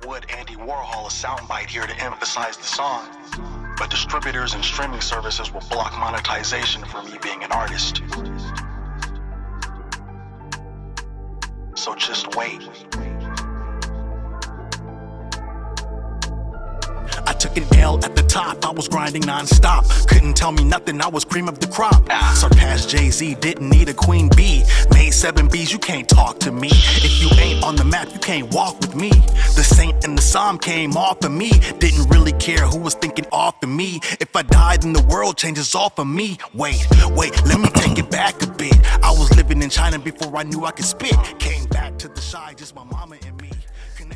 would Andy Warhol a soundbite here to emphasize the song, but distributors and streaming services will block monetization for me being an artist. So just wait. I took an L at the top, I was grinding non-stop. Couldn't tell me nothing, I was cream of the crop. Surpassed Jay-Z, didn't need a queen bee. Made 7 B's, you can't talk to me. If you ain't on the map, you can't walk with me. The Saint and the Psalm came off of me. Didn't really care who was thinking off of me. If I died, then the world changes off of me. Wait, let me take it back a bit. I was living in China before I knew I could spit. Came back to the shy, just my mama and me.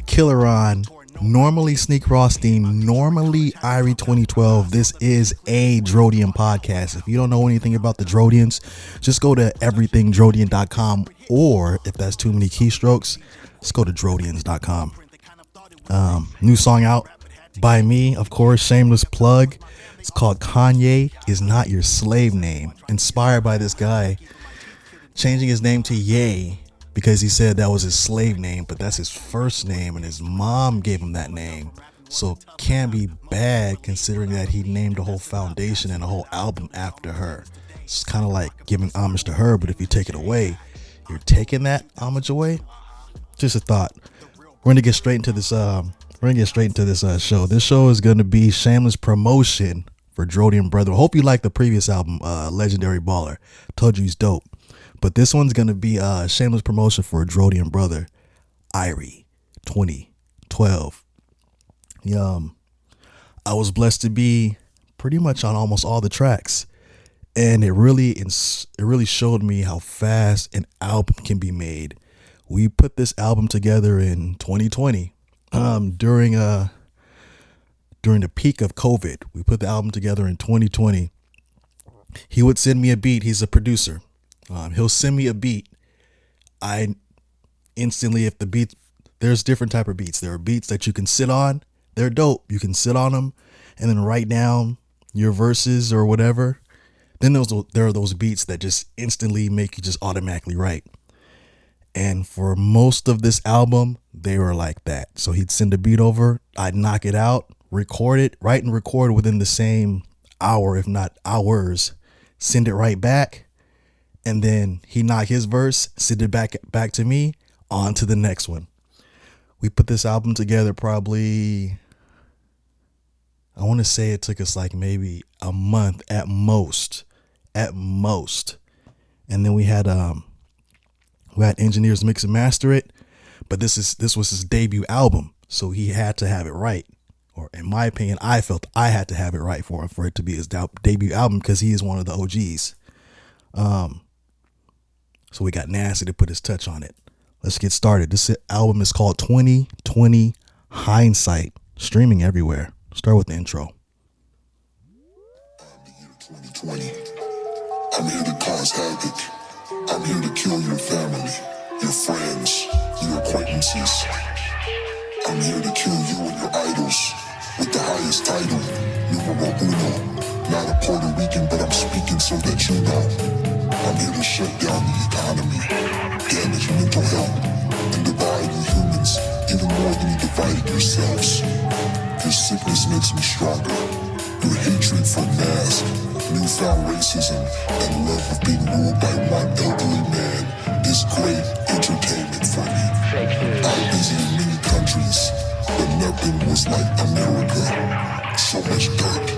KILLAHRONH, normally Sneak Rothstein, normally Irie 2012. This is a DRODIAN podcast. If you don't know anything about the DRODIANs, just go to everythingdrodian.com, or if that's too many keystrokes, let's go to drodians.com. New song out by me, of course, shameless plug. It's called Kanye Is Not Your Slave Name, inspired by this guy changing his name to Ye, because he said that was his slave name, but that's his first name and his mom gave him that name. So can't be bad considering that he named a whole foundation and a whole album after her. It's kind of like giving homage to her, but if you take it away, you're taking that homage away. Just a thought. We're gonna get straight into this. Show. This show is gonna be shameless promotion for DRODIAN brother. Hope you like the previous album, Legendary Baller. Told you he's dope. But this one's going to be a shameless promotion for a DRODIAN brother, Irie 2012. I was blessed to be pretty much on almost all the tracks. And it really showed me how fast an album can be made. We put this album together in 2020 during the peak of COVID. We put the album together in 2020. He would send me a beat. He's a producer. He'll send me a beat. I instantly, if the beat, there's different type of beats. There are beats that you can sit on. They're dope. You can sit on them and then write down your verses or whatever. Then there are those beats that just instantly make you just automatically write. And for most of this album, they were like that. So he'd send a beat over. I'd knock it out, record it, write and record within the same hour, if not hours. Send it right back. And then he knock his verse, send it back to me, on to the next one. We put this album together probably, I want to say it took us like maybe a month at most. And then we had engineers mix and master it, but this was his debut album, so he had to have it right. Or in my opinion, I felt I had to have it right for it to be his debut album, because he is one of the OGs. So we got Nasty to put his touch on it. Let's get started. This album is called 2020 Hindsight, streaming everywhere. Start with the intro. 2020. I'm here to cause havoc. I'm here to kill your family, your friends, your acquaintances. I'm here to kill you and your idols with the highest title, numero uno. Not a Puerto Rican, but I'm speaking so that you know. I'm here to shut down the economy, damage mental health, and divide you humans even more than you divided yourselves. Your sickness makes me stronger. Your hatred for masks, newfound racism, and love of being ruled by one elderly man is great entertainment for me. I visited many countries, but nothing was like America. So much dirt,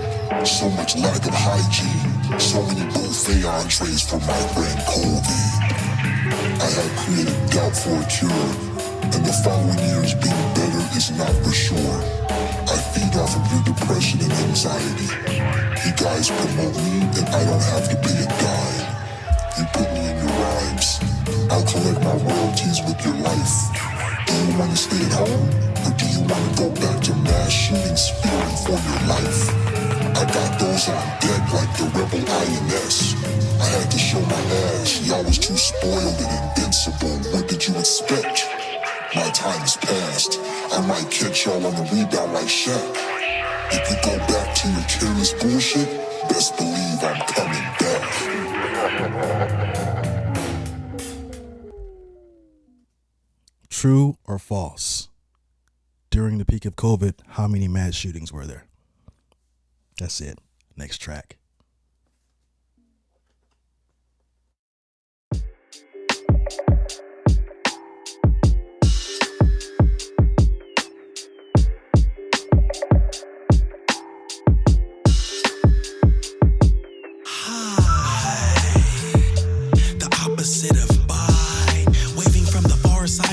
so much lack of hygiene, so many buffet entrees for my friend COVID. I have created doubt for a cure, and the following years being better is not for sure. I feed off of your depression and anxiety. You guys promote me, and I don't have to pay a dime. You put me in your rhymes. I'll collect my royalties with your life. Do you want to stay at home, or do you want to go back to mass shootings fearing for your life? I got those on deck like the rebel INS. I had to show my ass. Y'all was too spoiled and invincible. What did you expect? My time is past. I might catch y'all on the rebound like Shaq. If you go back to your careless bullshit, best believe I'm coming back. True or false? during the peak of COVID, how many mass shootings were there? That's it. Next track.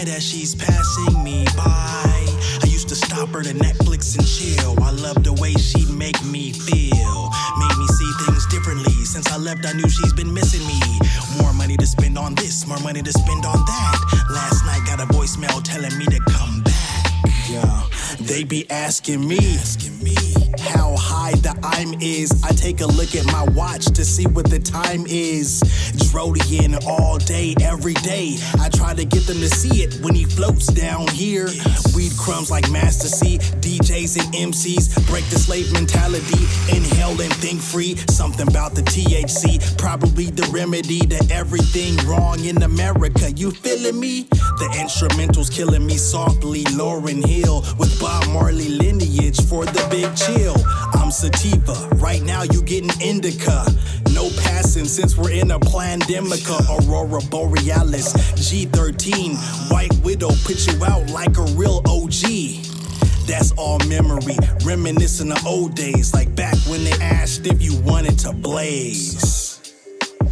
As she's passing me by, I used to stop her to Netflix and chill. I loved the way she'd make me feel, made me see things differently. Since I left, I knew she's been missing me. More money to spend on this, more money to spend on that. Last night got a voicemail telling me to come back. Yeah, they be asking me how high the I'm is. I take a look at my watch to see what the time is. DRODIAN all day, every day. I try to get them to see it when he floats down here. Weed crumbs like Master C, DJs and MCs. Break the slave mentality, inhale and think free. Something about the THC, probably the remedy to everything wrong in America. You feeling me? The instrumentals killing me softly. Lauryn Hill with Bob Marley lineage for the big chill. I'm sativa, right now you getting indica. No passing since we're in a pandemica. Aurora Borealis, G13, White Widow put you out like a real OG. That's all memory, reminiscing of old days, like back when they asked if you wanted to blaze.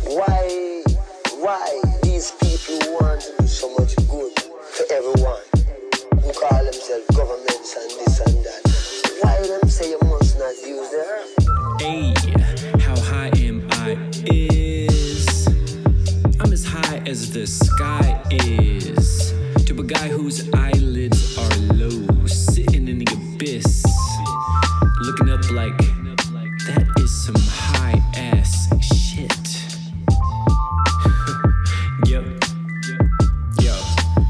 Why these people want to do so much good for everyone who call themselves governments and this and that? Why them say you must not use the earth? Hey, how high am I? I'm as high as the sky is. To a guy whose eyelids are low, sitting in the abyss, looking up like that is some high ass shit. Yo,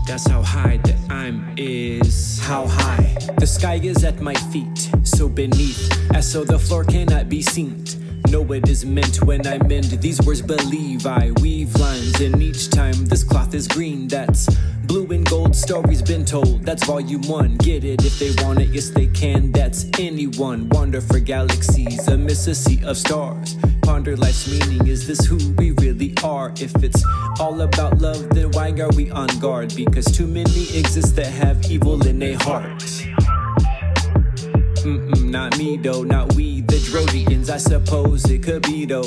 that's how high the I'm is. How high the sky is at my feet, so beneath, as so the floor cannot be seen. Know what is meant when I mend these words, believe I weave lines, and each time this cloth is green. That's blue and gold, stories been told. That's volume 1, get it if they want it, yes they can. That's anyone, wander for galaxies, amidst a sea of stars. Ponder life's meaning, is this who we really are? If it's all about love, then why are we on guard? Because too many exist that have evil in their hearts. Not me though, not we, the DRODIANs. I suppose it could be though.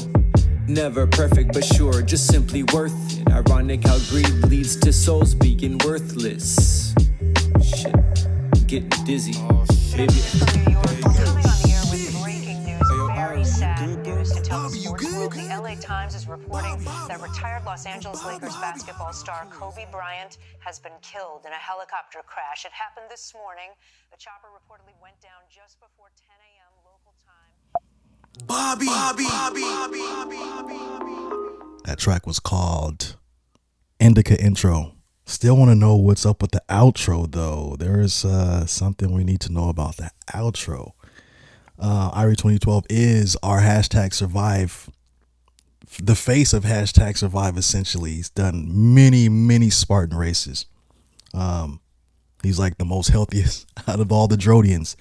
Never perfect, but sure, just simply worth it. Ironic how greed leads to souls being worthless. Shit, getting dizzy. Baby. The LA Times is reporting that retired Los Angeles Lakers basketball star Kobe Bryant has been killed in a helicopter crash. It happened this morning. The chopper reportedly went down just before 10 a.m. local time. Bobby. That track was called Indica Intro. Still want to know what's up with the outro, though. There is something we need to know about the outro. Irie 2012 is our hashtag survive, the face of hashtag survive. Essentially, he's done many Spartan races. He's like the most healthiest out of all the DRODIANs.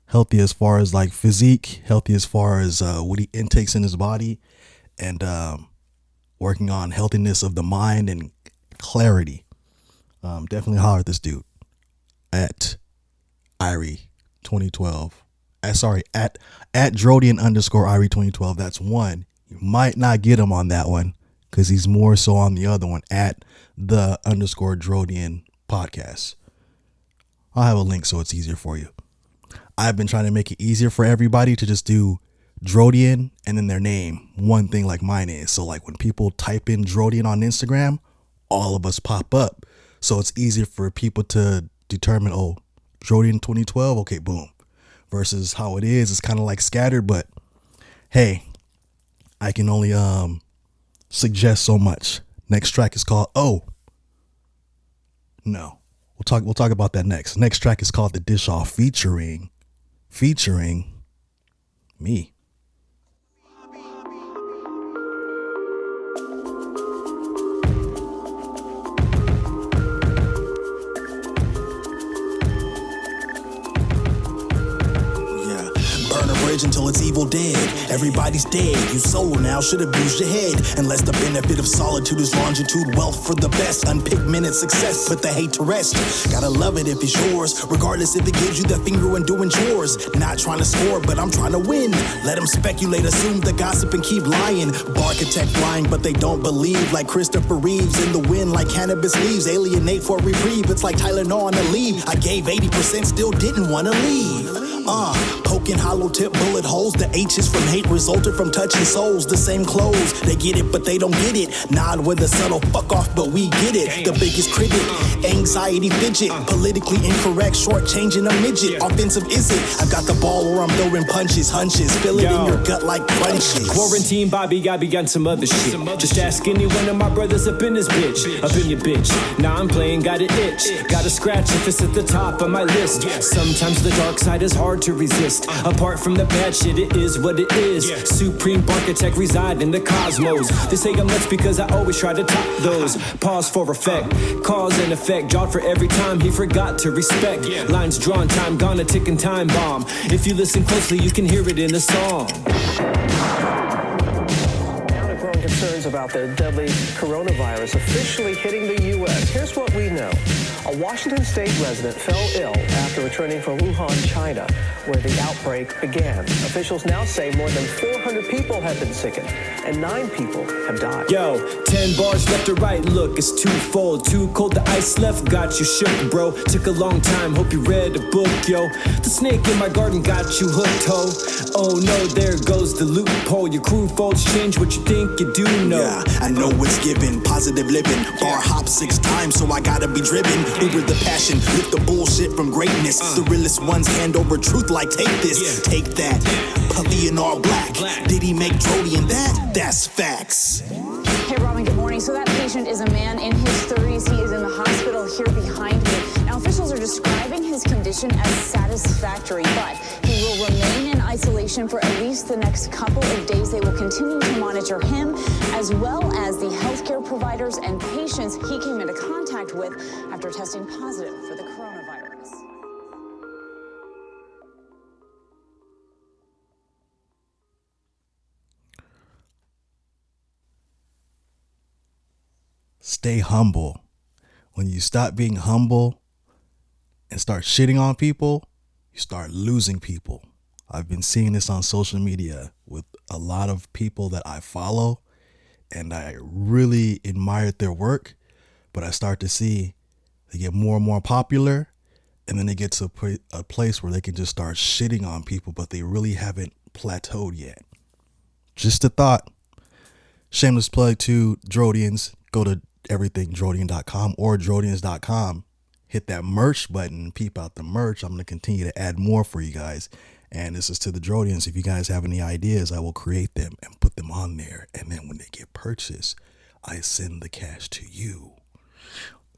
Healthy as far as like physique, healthy as far as what he intakes in his body, and working on healthiness of the mind and clarity. Definitely holler at this dude at Irie 2012. Sorry, at DRODIAN _ Irie 2012. That's one. You might not get him on that one because he's more so on the other one at the _ DRODIAN podcast. I'll have a link so it's easier for you. I've been trying to make it easier for everybody to just do DRODIAN and then their name, one thing like mine is. So like when people type in DRODIAN on Instagram, all of us pop up. So it's easier for people to determine, oh, DRODIAN 2012, okay, boom. Versus how it is, it's kind of like scattered, but hey, I can only suggest so much. Next track is called no. We'll talk about that next. Next track is called The Dish Off featuring me. bridge until it's evil dead. Everybody's dead, you solo now, should have used your head. Unless the benefit of solitude is longitude, wealth for the best. Unpigmented success, put the hate to rest. Gotta love it if it's yours, regardless if it gives you that finger when doing chores. Not trying to score, but I'm trying to win. Let them speculate, assume the gossip and keep lying. Architect flying, but they don't believe. Like Christopher Reeves in the wind, like cannabis leaves. Alienate for reprieve, it's like Tylenol on the leave. I gave 80%, still didn't want to leave. Poking hollow tip bullet holes. The H's from hate resulted from touching souls. The same clothes, they get it, but they don't get it. Nod with a subtle fuck off, but we get it. The biggest critic, anxiety fidget. Politically incorrect, shortchanging a midget. Offensive is it? I've got the ball or I'm throwing punches, hunches. Feel it in your gut like crunches. Quarantine Bobby got begun some other shit. Just ask any one of my brothers up in this bitch. Up in your bitch. Now I'm playing, got it itch. Got a scratch if it's at the top of my list. Sometimes the dark side is hard to resist. Apart from the bad shit, it is what it is. Supreme architect reside in the cosmos. They say I'm nuts because I always try to top those. Pause for effect, cause and effect. Jawed for every time he forgot to respect. Lines drawn, time gone, a ticking time bomb. If you listen closely, you can hear it in the song. Growing concerns about the deadly coronavirus officially hitting the U.S. Here's what we know. A Washington state resident fell ill after returning from Wuhan, China, where the outbreak began. Officials now say more than 400 people have been sickened and 9 people have died. Yo, 10 bars left or right, look, it's twofold. Too cold, the ice left got you shook, bro. Took a long time, hope you read a book, yo. The snake in my garden got you hooked, ho. Oh no, there goes the loophole. Your crew folds change what you think you do know. Yeah, I know it's given, positive living. Bar hop 6 times, so I gotta be driven. Uber the passion, lift the bullshit from greatness. The realest ones hand over truth like take this, take that. Puffy in all black. Did he make DRODIAN that? That's facts. Hey Robin, good morning. So that patient is a man in his 30s. He is in the hospital here behind me. Now officials are describing his condition as satisfactory, but he will remain in isolation for at least the next couple of days. They will continue to monitor him as well as the healthcare providers and patients he came into contact with after testing positive for the coronavirus. Stay humble. When you stop being humble and start shitting on people, you start losing people. I've been seeing this on social media with a lot of people that I follow, and I really admired their work, but I start to see they get more and more popular, and then they get to a place where they can just start shitting on people, but they really haven't plateaued yet. Just a thought. Shameless plug to DRODIANs. Go to everythingdrodian.com or drodians.com. Hit that merch button, peep out the merch. I'm going to continue to add more for you guys. And this is to the DRODIANs. If you guys have any ideas, I will create them and put them on there. And then when they get purchased, I send the cash to you.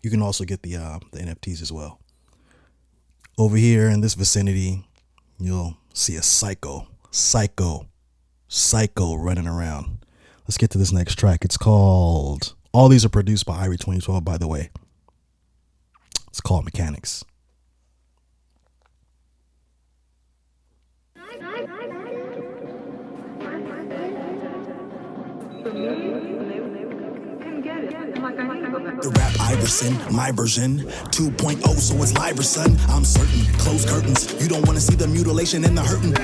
You can also get the NFTs as well. Over here in this vicinity, you'll see a psycho running around. Let's get to this next track. It's called, all these are produced by Irie 2012, by the way. It's called Mechanics. The rap Iverson, my version 2.0, so it's live, son. I'm certain, close curtains. You don't want to see the mutilation and the hurting.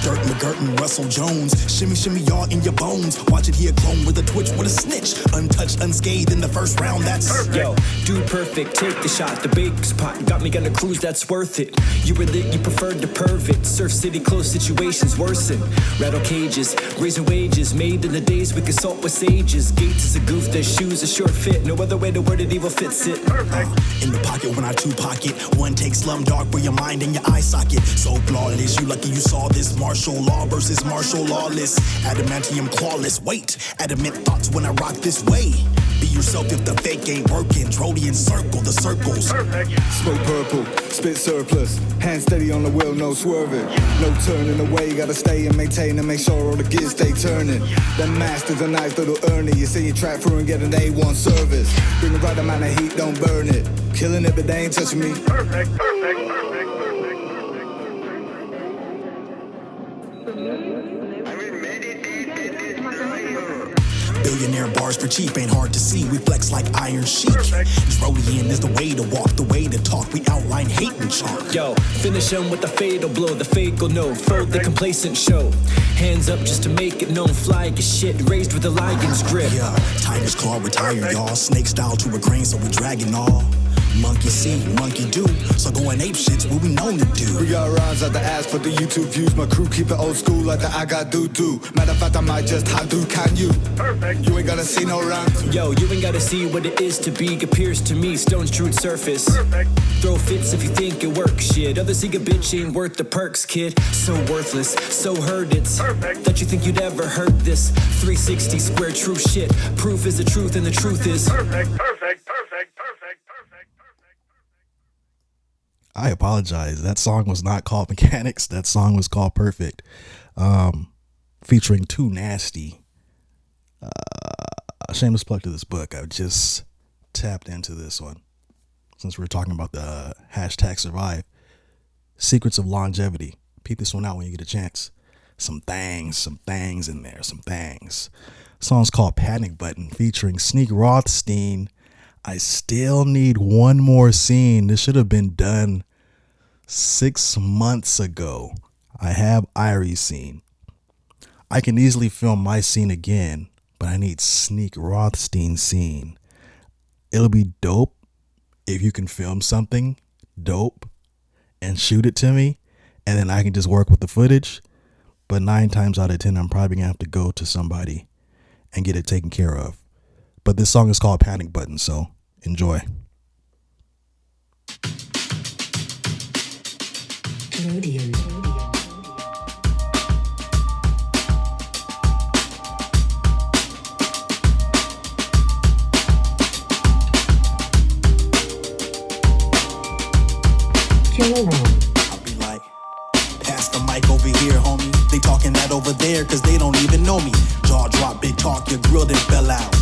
Dirk McGurtin, Russell Jones, shimmy, shimmy, y'all in your bones. Watch it here, clone with a twitch, with a snitch. Untouched, unscathed in the first round, that's perfect. Yo, dude perfect, take the shot, the big spot. Got me gonna cruise, that's worth it. You were lit, you preferred to pervert. Surf City, close situations worsen. Rattle cages, raising wages. Made in the days we consult with sages. Gates is a goof, their shoes a short fit. No other way to word it, evil fits it. In the pocket when I two pocket. One take Slumdog for your mind and your eye socket. So flawless, you lucky you saw this. Martial law versus martial lawless. Adamantium clawless. Wait, adamant thoughts when I rock this way. Be yourself if the fake ain't working. DRODIAN circle, the circles. Smoke purple, spit surplus. Hand steady on the wheel, no swerving. No turning away, gotta stay and maintain and make sure all the gears stay turning. Them masters a nice little earner. You see you track through and get an A1 service. Bring the right amount of heat, don't burn it. Killing it, but they ain't touching me. Perfect. Billionaire bars for cheap ain't hard to see. We flex like Iron Sheik. DRODIAN is the way to walk, the way to talk. We outline hate and chalk. Yo, finish them with the fatal blow, the fatal no. Fold the complacent show. Hands up just to make it known. Fly your shit, raised with a lion's grip. Yeah, tiger's claw retired, y'all. Snake style to a crane, so we dragging all. Monkey see, monkey do. So going ape shit's what we known to do. We got rhymes out the ass for the YouTube views. My crew keep it old school like the I got do-do. Matter of fact, I might just do. Can you? Perfect. You ain't gotta see no rhyme. Yo, you ain't gotta see what it is to be. Appears to me, stone's true surface. Perfect. Throw fits if you think it works, shit. Others see a bitch ain't worth the perks, kid. So worthless, so heard it's perfect. That you think you'd ever heard this. 360 square true shit. Proof is the truth and the truth is perfect, perfect, perfect, perfect. I apologize. That song was not called Mechanics. That song was called Perfect. Featuring Too Nasty. Shameless plug to this book. I just tapped into this one. Since we were talking about the hashtag survive. Secrets of Longevity. Peep this one out when you get a chance. Some things in there. Some things. Song's called Panic Button featuring Sneak Rothstein. I still need one more scene. This should have been done 6 months ago. I have Irie's scene. I can easily film my scene again, but I need Sneak Rothstein's scene. It'll be dope if you can film something dope and shoot it to me, and then I can just work with the footage. But 9 times out of 10, I'm probably gonna have to go to somebody and get it taken care of. But this song is called Panic Button, so enjoy. DRODIAN. KILLAHRONH. I'll be like, pass the mic over here, homie. They talking that over there, cause they don't even know me. Jaw drop, big talk, your grill then fell out.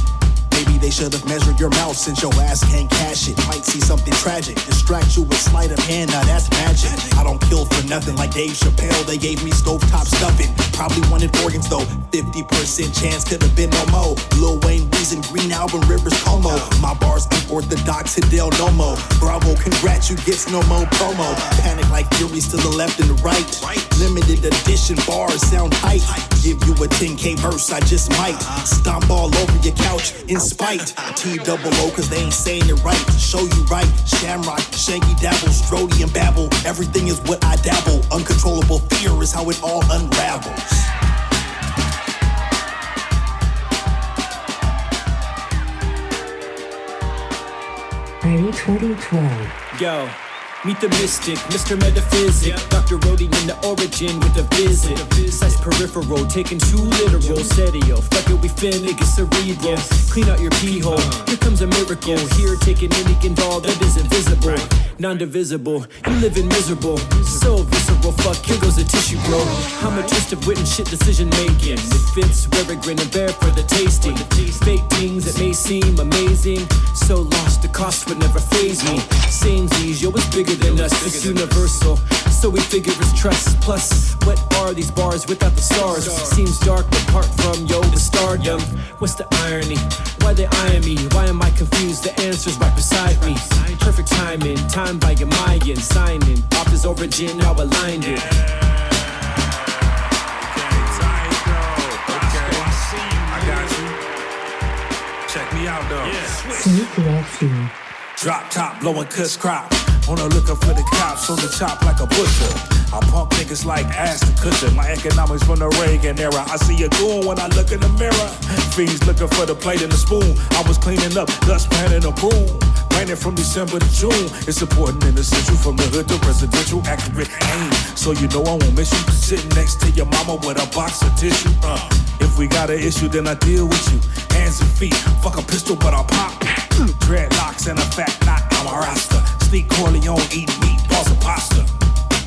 Maybe they should have measured your mouth since your ass can't cash it. Might see something tragic, distract you with sleight of hand, now that's magic. I don't kill for nothing like Dave Chappelle, they gave me stovetop stuffing. Probably wanted organs though, 50% chance could have been no more. Lil Wayne, Reason, Green Album, Rivers, Como. My bars unorthodox, Hidel, no more. Bravo, congrats, you gets no more promo. Panic like furies to the left and the right. Limited edition bars sound tight. Give you a 10K verse, I just might. Stomp all over your couch in spite. T-double-O cause they ain't saying it right. Show you right. Shamrock, Shanky dabbles, DRODIAN babble. Everything is what I dabble. Uncontrollable fear is how it all unravels. Irie 2012. Yo, meet the mystic, Mr. Metaphysic. Dr. Rhodey in the origin with a visit. Size peripheral, taking too literal. Sedio, fuck it, we finna get cerebral. Clean out your pee hole, here comes a miracle. Here, taking any involved that isn't visible. Non-divisible, you living miserable. So visceral, fuck, here goes the tissue, bro. I'm a twist of wit and shit decision making. It fits, wear a grin and bear for the tasting. Fake things that may seem amazing. So lost, the cost would never faze me. Samesies, yo, it's bigger than us, it's universal. So we figure it's trust. Plus, what are these bars without the stars? Seems dark apart from, yo, the stardom. What's the irony? Why they eyeing me? Why am I confused? The answer's right beside me. Perfect timing, time by your Mayan. Signing, off his origin, now aligned it. Check me out though. Sneak Rothstein. Drop top, blowing cuss crop. On the lookout for the cops, on the chop like a butcher. I pump niggas like Ashton Kutcher. My economics from the Reagan era. I see a goon when I look in the mirror. Fiends looking for the plate and the spoon. I was cleaning up, dustpan and a broom. Raining from December to June. It's important and essential from the hood to residential. Accurate aim, so you know I won't miss you. Sitting next to your mama with a box of tissue. If we got an issue, then I deal with you. Hands and feet, fuck a pistol, but I'll pop. Dreadlocks and a fat knot, I'm a rasta. Sneak Corleone, eat meat, balls of pasta.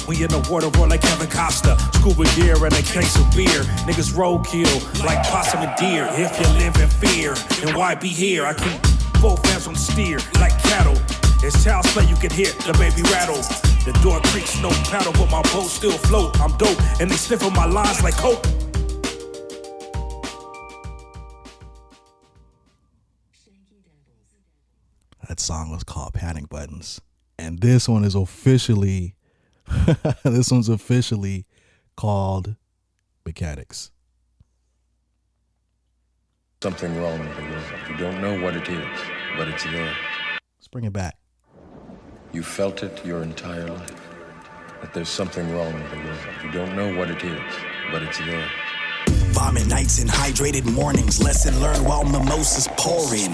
We in the water roll like Kevin Costa. Scuba gear and a case of beer. Niggas roadkill like possum and deer. If you live in fear, then why be here? I keep both hands on steer like cattle. It's child's play, you can hear the baby rattle. The door creaks, no paddle, but my boat still float. I'm dope, and they sniffing my lines like coke. That song was called Panic Buttons. And this one is officially, this one's officially called Mechanics. Something wrong with the world. You don't know what it is, but it's there. Let's bring it back. You felt it your entire life. That there's something wrong with the world. You don't know what it is, but it's there. Vomit nights and hydrated mornings. Lesson learned while mimosas pouring.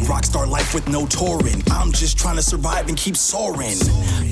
Rockstar life with no touring. I'm just trying to survive and keep soaring.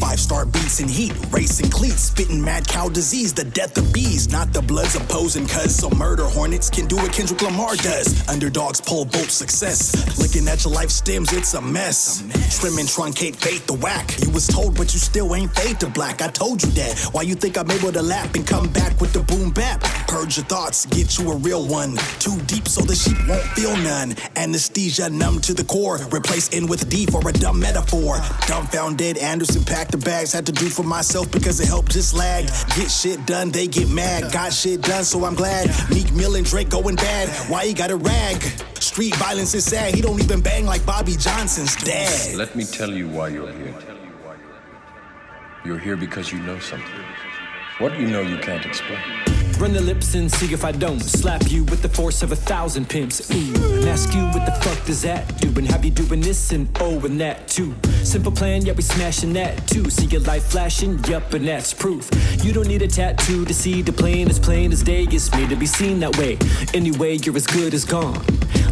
5-star beats and heat, racing cleats, spitting mad cow disease, the death of bees, not the bloods opposing cuz. So murder hornets can do what Kendrick Lamar does. Underdogs pole boat success. Looking at your life stems, it's a mess. Trim and truncate, fade the whack. You was told, but you still ain't fade to black. I told you that. Why you think I'm able to lap and come back with the boom bap? Purge your thoughts, get you a real one. Too deep so the sheep won't feel none. Anesthesia numb to the core. Replace N with D for a dumb metaphor. Dumbfounded, Anderson packed the bags. Had to do for myself because it helped just lag. Get shit done, they get mad. Got shit done, so I'm glad. Meek Mill and Drake going bad. Why he got a rag? Street violence is sad. He don't even bang like Bobby Johnson's dad. Let me tell you why you're here. You're here because you know something. What you know you can't explain. Run the lips and see if I don't slap you with the force of 1,000 pimps. Ooh, and ask you what the fuck does that do? And have you doing this and oh and that too? Simple plan, yeah, we smashing that too. See your life flashing, yup, and that's proof. You don't need a tattoo to see the plain as day. It's made to be seen that way. Anyway, you're as good as gone.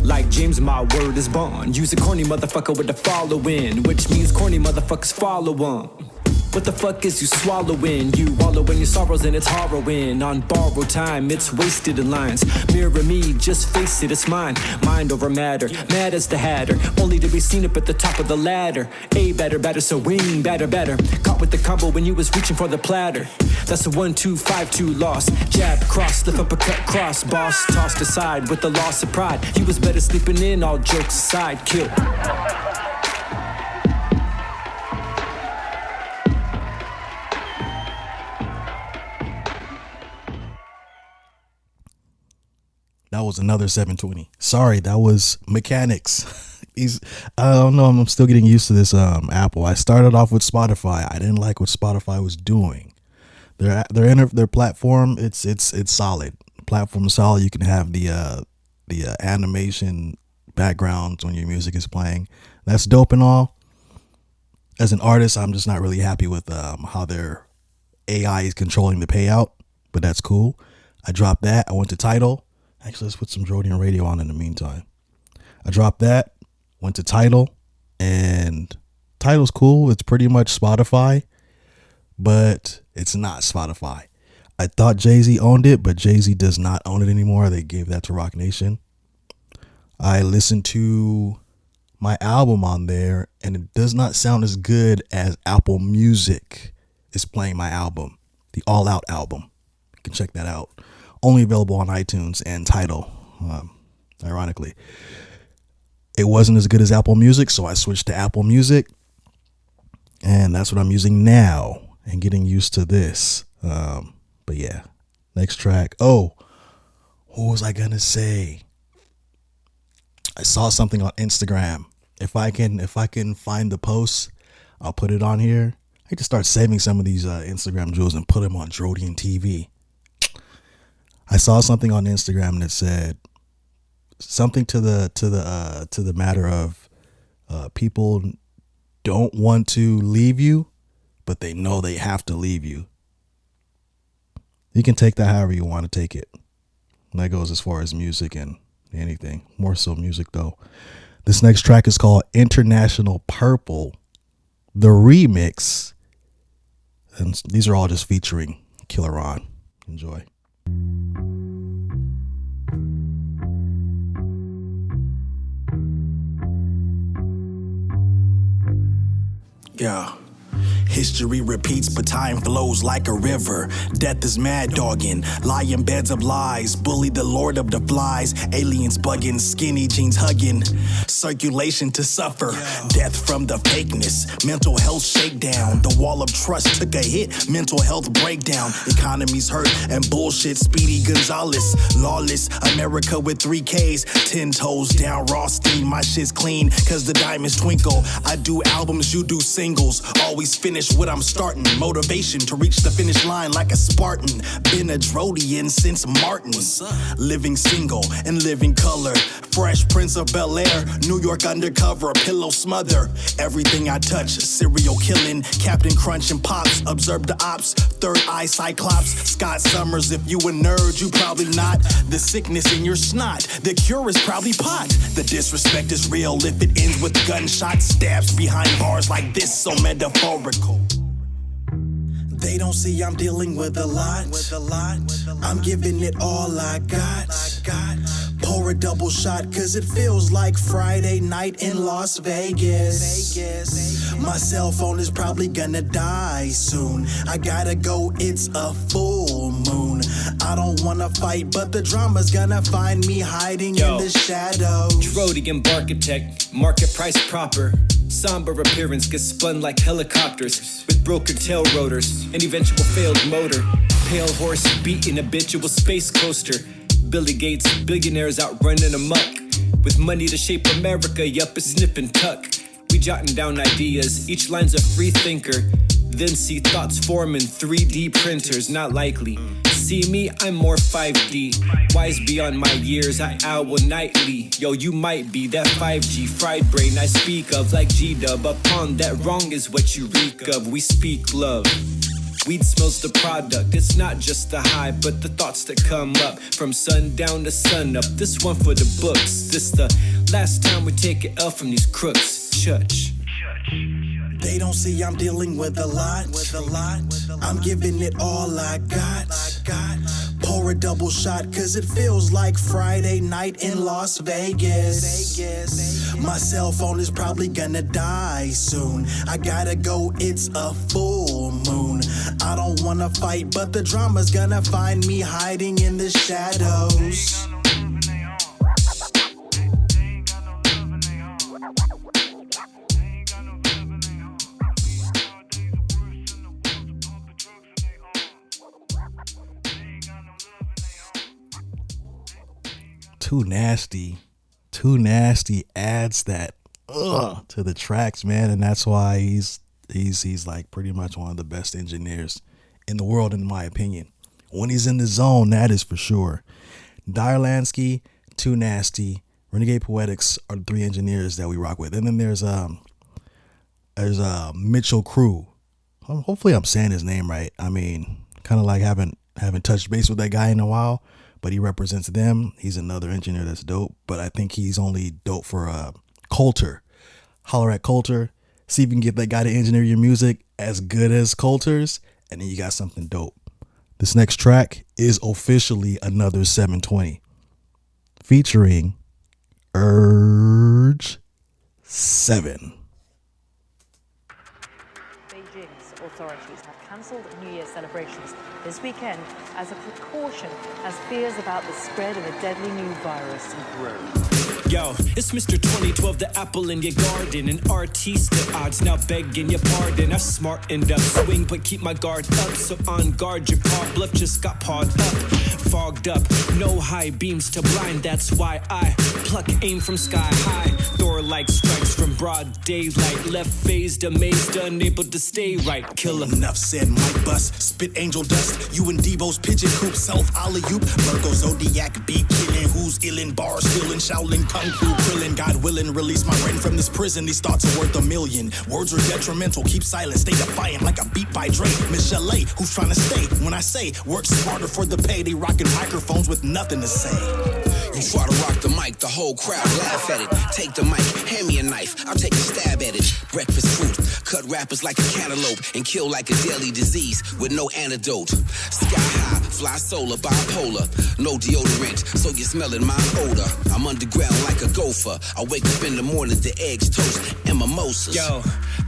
Like James, my word is bond. Use a corny motherfucker with the following, which means corny motherfuckers follow on. What the fuck is you swallowing? You wallow in your sorrows and it's harrowing. On borrowed time, it's wasted in lines. Mirror me, just face it, it's mine. Mind over matter, mad as the hatter. Only to be seen up at the top of the ladder. A better, so wing, better. Caught with the combo when you was reaching for the platter. That's a 1-2-5-2 loss. Jab, cross, lift up a cut, cross. Boss, tossed aside with the loss of pride. You was better sleeping in, all jokes aside, kill. That was another 720. Sorry, that was Mechanics. I don't know. I'm still getting used to this Apple. I started off with Spotify. I didn't like what Spotify was doing. Their platform. It's solid. Platform is solid. You can have the animation backgrounds when your music is playing. That's dope and all. As an artist, I'm just not really happy with how their AI is controlling the payout. But that's cool. I dropped that. I went to Tidal. Actually, let's put some DRODIAN radio on in the meantime. I dropped that, went to Tidal, and Tidal's cool. It's pretty much Spotify, but it's not Spotify. I thought Jay-Z owned it, but Jay-Z does not own it anymore. They gave that to Roc Nation. I listened to my album on there, and it does not sound as good as Apple Music is playing my album, the All Out album. You can check that out. Only available on iTunes and Tidal, ironically. It wasn't as good as Apple Music, so I switched to Apple Music. And that's what I'm using now and getting used to this. But yeah, next track. Oh, what was I going to say? I saw something on Instagram. If I can find the post, I'll put it on here. I need to start saving some of these Instagram jewels and put them on DRODIAN TV. I saw something on Instagram that said something to the matter of people don't want to leave you, but they know they have to leave you. You can take that however you want to take it. And that goes as far as music and anything. More so music though. This next track is called International Purple, the remix. And these are all just featuring KILLAHRONH. Enjoy. Yeah. History repeats, but time flows like a river. Death is mad dogging, lying beds of lies. Bully the lord of the flies, aliens bugging, skinny jeans hugging. circulation to suffer. Death from the fakeness, mental health shakedown. The wall of trust took a hit, mental health breakdown. Economy's hurt and bullshit, Speedy Gonzalez. Lawless America with 3 Ks, 10 toes down, Rothstein. My shit's clean, cause the diamonds twinkle. I do albums, you do singles. Always finish what I'm starting. Motivation to reach the finish line like a Spartan. Been a DRODIAN since Martin. Living single and living color. Fresh Prince of Bel-Air, New York undercover, pillow smother. Everything I touch, serial killing. Captain Crunch and Pops, observe the ops. Third eye Cyclops, Scott Summers. If you a nerd, you probably not. The sickness in your snot, the cure is probably pot. The disrespect is real if it ends with gunshot stabs behind bars like this, so metaphorical. They don't see I'm dealing with a lot. I'm giving it all I got. Pour a double shot, cause it feels like Friday night in Las Vegas. My cell phone is probably gonna die soon. I gotta go, it's a full moon. I don't wanna fight, but the drama's gonna find me hiding in the shadows. DRODIAN architect, market price proper. Somber appearance gets spun like helicopters with broken tail rotors, an eventual failed motor. Pale horse beating habitual space coaster. Billy Gates, billionaires out running amok. With money to shape America, yup, it's snip and tuck. We jotting down ideas, each line's a free thinker. Then see thoughts form in 3D printers, not likely. See me, I'm more 5D. Wise beyond my years, I owl nightly. Yo, you might be that 5G fried brain I speak of, like G-Dub. Upon that wrong is what you reek of. We speak love. Weed smells the product. It's not just the high, but the thoughts that come up from sundown to sun up. This one for the books. This the last time we take an L from these crooks. Church. They don't see I'm dealing with a lot. I'm giving it all I got. Pour a double shot, cause it feels like Friday night in Las Vegas. My cell phone is probably gonna die soon. I gotta go, it's a full moon. I don't wanna fight, but the drama's gonna find me hiding in the shadows. Too nasty adds that to the tracks, man, and that's why he's like pretty much one of the best engineers in the world, in my opinion. When he's in the zone, that is for sure. Dire Lansky, Too Nasty, Renegade Poetics are the 3 engineers that we rock with, and then there's Mitchell Crew. Hopefully, I'm saying his name right. I mean, kind of like haven't touched base with that guy in a while. But he represents them. He's another engineer that's dope. But I think he's only dope for Coulter. Holler at Coulter. See if you can get that guy to engineer your music as good as Coulter's. And then you got something dope. This next track is officially another 720. Featuring Urge 7. Beijing's authorities have cancelled New Year's celebrations this weekend as a precaution as fears about the spread of a deadly new virus grow. Yo, it's Mr. 2012, the apple in your garden. An artiste at odds, now begging your pardon. I smartened up, swing, but keep my guard up. So on guard, your paw bluff just got pawed up. Fogged up, no high beams to blind. That's why I pluck aim from sky high. Thor-like strikes from broad daylight. Left phased, amazed, unable to stay right. Killer. Enough said, Mike bust, spit angel dust. You and Devo's pigeon coop, self alley-oop. Virgo Zodiac beat killing. Who's illin', bars filling, Shaolin Kung Fu krillin'. God willing, release my brain from this prison. These thoughts are worth a million. Words are detrimental, keep silent, stay defiant like a beat by Dre. Miss Chalet, who's trying to stay? When I say work smarter for the pay, they rockin' microphones with nothing to say. You try to rock the mic, the whole crowd laugh at it. Take the mic, hand me a knife, I'll take a stab at it. Breakfast food, cut rappers like a cantaloupe and kill like a deadly disease with no antidote. Sky high, fly solar, bipolar, no deodorant, so you're smelling my odor. I'm underground like a gopher. I wake up in the morning, the eggs toast and mimosas. Yo,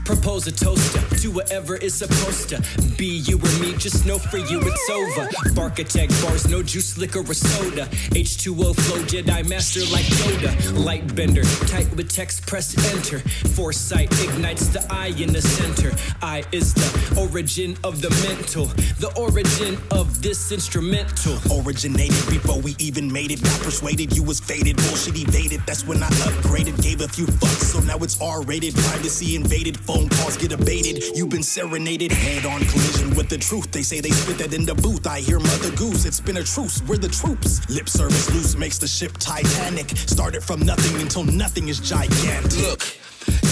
propose a toaster to whatever is supposed to be you or me. Just know for you it's over. Architect bars, no juice, liquor, or soda. H2O flow, Jedi master like Yoda. Light bender, tight with text, press enter. Foresight ignites the eye in the center. I is the origin of the mental, the origin of this instrumental. Originated before we even made it. Got persuaded you was faded. Bullshit evaded. That's when I upgraded. Gave a few fucks, so now it's R-rated. Privacy invaded. Phone calls get abated. You've been serenaded. Head-on collision with the truth. They say they spit that in the booth. I hear Mother Goose. It's been a truce. We're the troops. Lip service loose makes the ship Titanic. Started from nothing until nothing is gigantic. Look,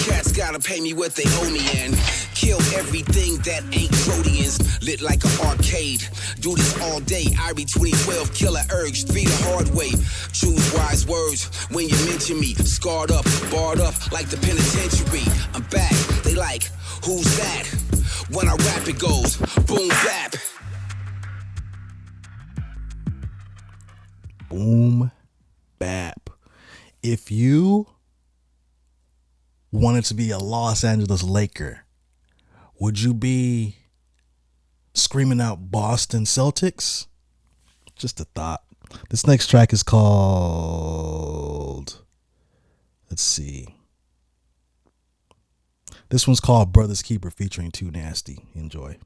cats gotta pay me what they owe me and kill everything that ain't DRODIANs. Lit like an arcade. Do this all day. IRI 2012, killer urge. 3 the hard way. Choose wise words when you mention me. Scarred up, barred up like the penitentiary. I'm back. They like, who's that? When I rap it goes boom bap. Boom bap. If you wanted to be a Los Angeles Laker, would you be screaming out Boston Celtics? Just a thought. This next track is called, let's see. This one's called Brother's Keeper featuring Too Nasty. Enjoy.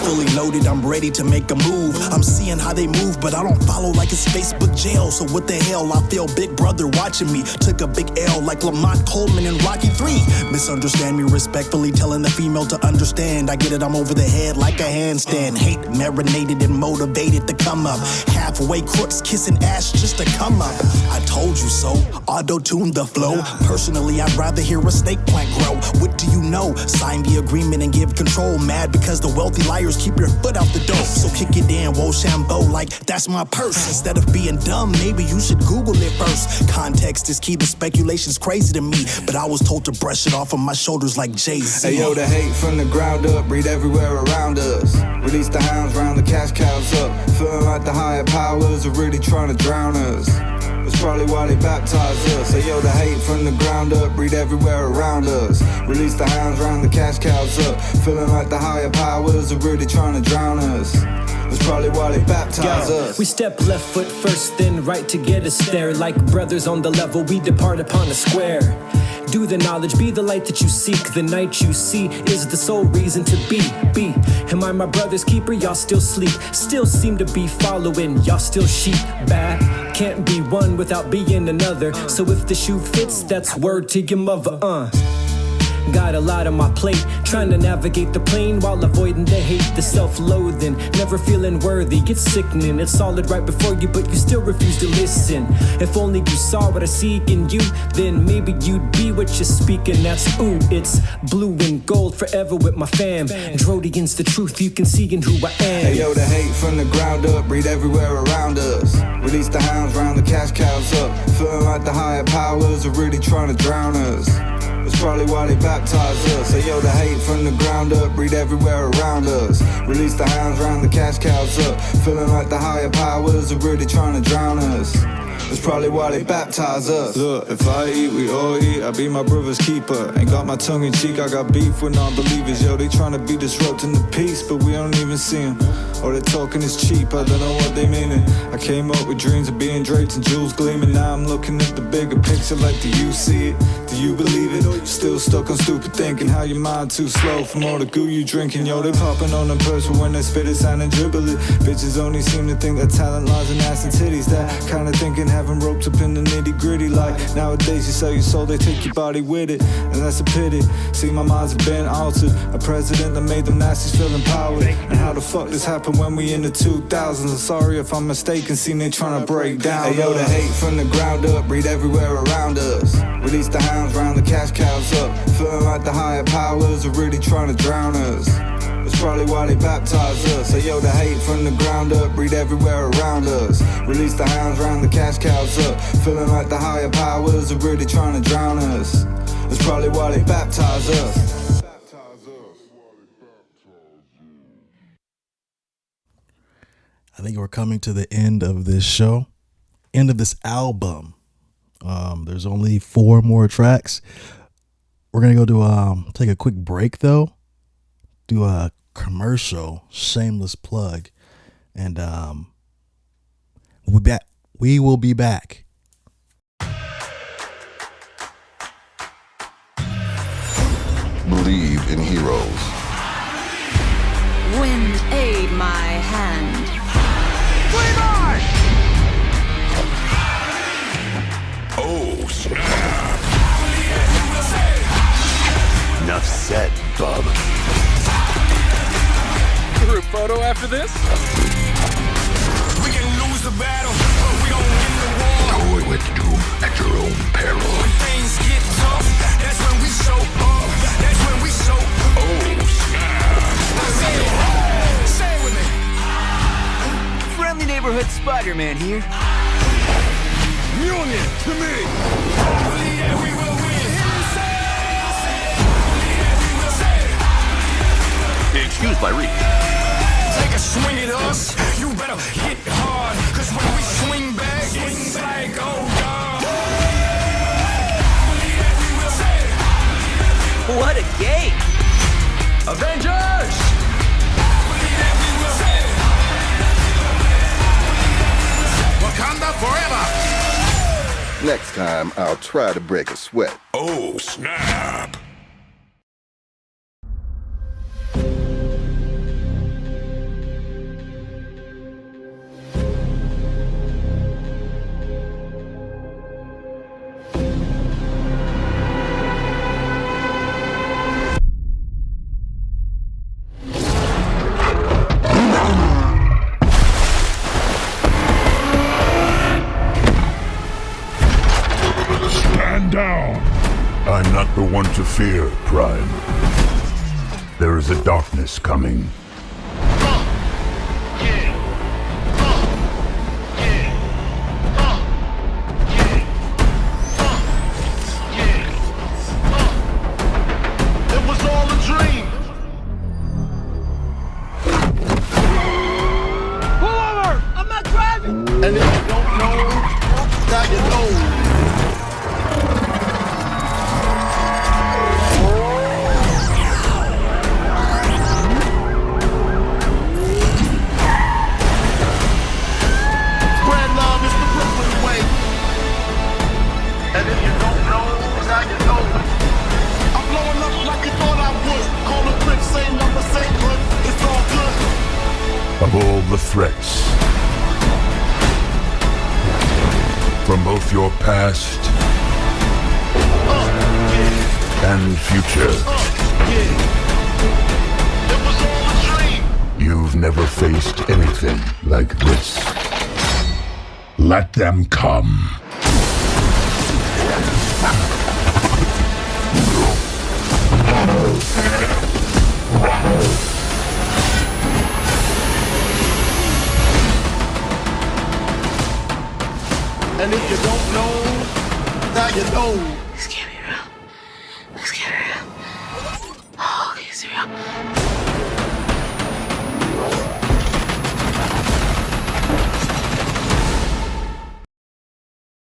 Fully loaded, I'm ready to make a move. I'm seeing how they move, but I don't follow like it's Facebook jail. So what the hell, I feel Big Brother watching me. Took a big L like Lamont Coleman in Rocky 3. Misunderstand me respectfully, telling the female to understand. I get it, I'm over the head like a handstand. Hate marinated and motivated to come up. Halfway crooks kissing ass just to come up. I told you so, auto-tune the flow. Personally, I'd rather hear a snake plant grow. What do you know? Sign the agreement and give control. Mad because the wealthy liars keep your foot out the door. So kick it in, Rochambeau, like that's my purse. Instead of being dumb, maybe you should Google it first. Context is key, the speculation's crazy to me. But I was told to brush it off on my shoulders like Jay-Z. Hey yo, the hate from the ground up, breed everywhere around us. Release the hounds, round the cash cows up. Feeling like the higher powers are really trying to drown us. That's probably why they baptized us. Hey yo, the hate from the ground up, breed everywhere around us. Release the hounds, round the cash cows up. Feeling like the higher powers are really trying to drown us. That's probably why they baptize us. We step left foot first, then right to get us there. Like brothers on the level, we depart upon a square. Do the knowledge, be the light that you seek. The night you see is the sole reason to be. Am I my brother's keeper? Y'all still sleep. Still seem to be following. Y'all still sheep. Bad. Can't be one without being another. So if the shoe fits, that's word to your mother. Got a lot on my plate, trying to navigate the plane while avoiding the hate, the self-loathing, never feeling worthy. It's sickening, it's solid right before you, but you still refuse to listen. If only you saw what I see in you, then maybe you'd be what you're speaking. That's ooh, it's blue and gold forever with my fam. DRODIAN's the truth, you can see in who I am. Hey yo, the hate from the ground up, breed everywhere around us. Release the hounds, round the cash cows up. Feeling like the higher powers are really trying to drown us. That's probably why they baptize us. Say yo, the hate from the ground up, breed everywhere around us. Release the hounds, round the cash cows up. Feeling like the higher powers are really trying to drown us. That's probably why they baptize us. Look, if I eat, we all eat. I be my brother's keeper. Ain't got my tongue in cheek, I got beef with non-believers. Yo, they tryna be disrupting the peace, but we don't even see them. Or they talking is cheap, I don't know what they meaning. I came up with dreams of being draped and jewels gleaming. Now I'm looking at the bigger picture like, do you see it? Do you believe it? Or you still stuck on stupid thinking? How your mind too slow from all the goo you drinking? Yo, they popping on the purse, but when they spit it, sound and dribble it. Bitches only seem to think that talent lies in ass and titties. That kind of thinking having ropes up in the nitty gritty. Like nowadays you sell your soul, they take your body with it. And that's a pity. See, my minds have been altered. A president that made them nasties feel empowered. And how the fuck this happened when we in the 2000s? I'm sorry if I'm mistaken, seen they trying to break down. Hey yo, the hate from the ground up, breed everywhere around us. Release the hounds, round the cash cows up. Feeling like the higher powers are really trying to drown us. That's That's probably why they baptized us. Say yo, the hate from the ground up, breed everywhere around us. Release the hounds, round the cash cows up. Feeling like the higher powers are really trying to drown us. That's probably why they baptize us. I think we're coming to the end of this show, end of this album. There's only 4 more tracks. We're gonna go to take a quick break though, do a commercial, shameless plug, and we'll be back. We will be back. Believe in heroes. Wind aid my hand. Oh, snap. Enough said, bub. Group photo after this? We can lose the battle, but we don't win the war. Toy with doom at your own peril. When things get tough, that's when we show up. That's when we show up. Oh, snap. Say it with me. Friendly neighborhood Spider-Man here. Union to me. Believe that we will win. Excused by Reed. Take a swing at us. You better hit hard. Cause when we swing back, it's like, oh God. What a game! Avengers! Wakanda forever! Next time, I'll try to break a sweat. Oh, snap! Stand down. I'm not the one to fear, Prime. There is a darkness coming. It was all a dream. Pull over! I'm not driving! And if you don't know, now you know. Spread love is the Brooklyn way. And if you don't know, now you know. I'm blowing up like you thought I would. Call a trip, same number, same good. It's all good. Of all the threats, from both your past and future, It was all a dream. you've never faced anything like this. Let them come. And if you don't know, now you know. This can't be real. This can't be real. Oh, okay, it's real.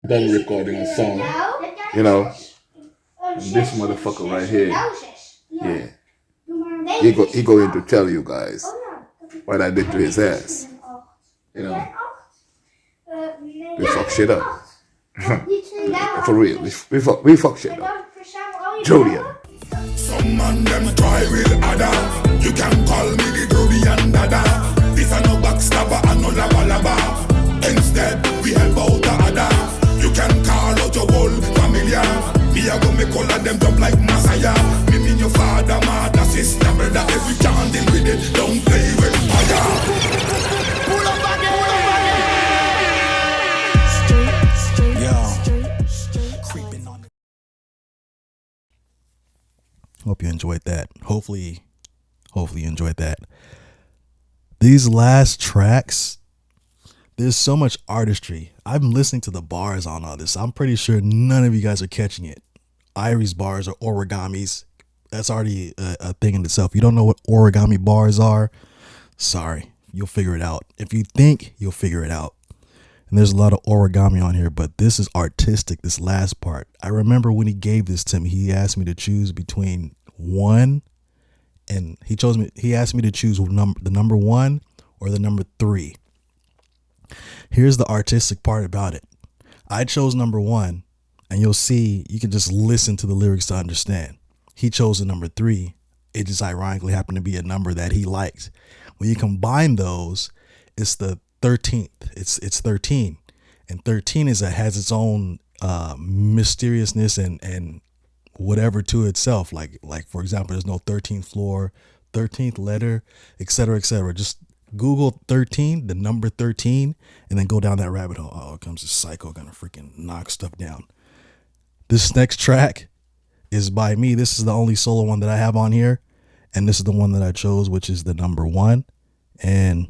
Done recording a song. You know, this motherfucker right here. Yeah. He going to tell you guys what I did to his ass. You know. We fuck shit up. For real, we fuck shit up. DRODIAN. Some man them try real harder. You can call me the DRODIAN dada. This a no backstabber and no lava lava. Instead, we help out the other. You can call out your whole familia. Me a go me call them jump like Messiah. Me mean your father, mother, sister, brother. If we can't deal with it, don't play with fire. Pull up again. Hope you enjoyed that. Hopefully Hopefully you enjoyed that. These last tracks, there's so much artistry. I'm listening to the bars on all this. I'm pretty sure none of you guys are catching it. Irie's bars are origamis. That's already a thing in itself. You don't know what origami bars are? Sorry, you'll figure it out. If you think, you'll figure it out. And there's a lot of origami on here, but this is artistic, this last part. I remember when he gave this to me, he asked me to choose between one, and he asked me to choose the number 1 or the number 3. Here's the artistic part about it. I chose number 1, and you'll see, you can just listen to the lyrics to understand. He chose the number 3. It just ironically happened to be a number that he liked. When you combine those, it's the 13th. It's 13, and 13 has its own mysteriousness and whatever to itself. Like for example, there's no 13th floor, 13th letter, etc., etc. Just Google 13, the number 13, and then go down that rabbit hole. Oh, here comes this psycho gonna freaking knock stuff down. This next track is by me. This is the only solo one that I have on here, and this is the one that I chose, which is the number 1, and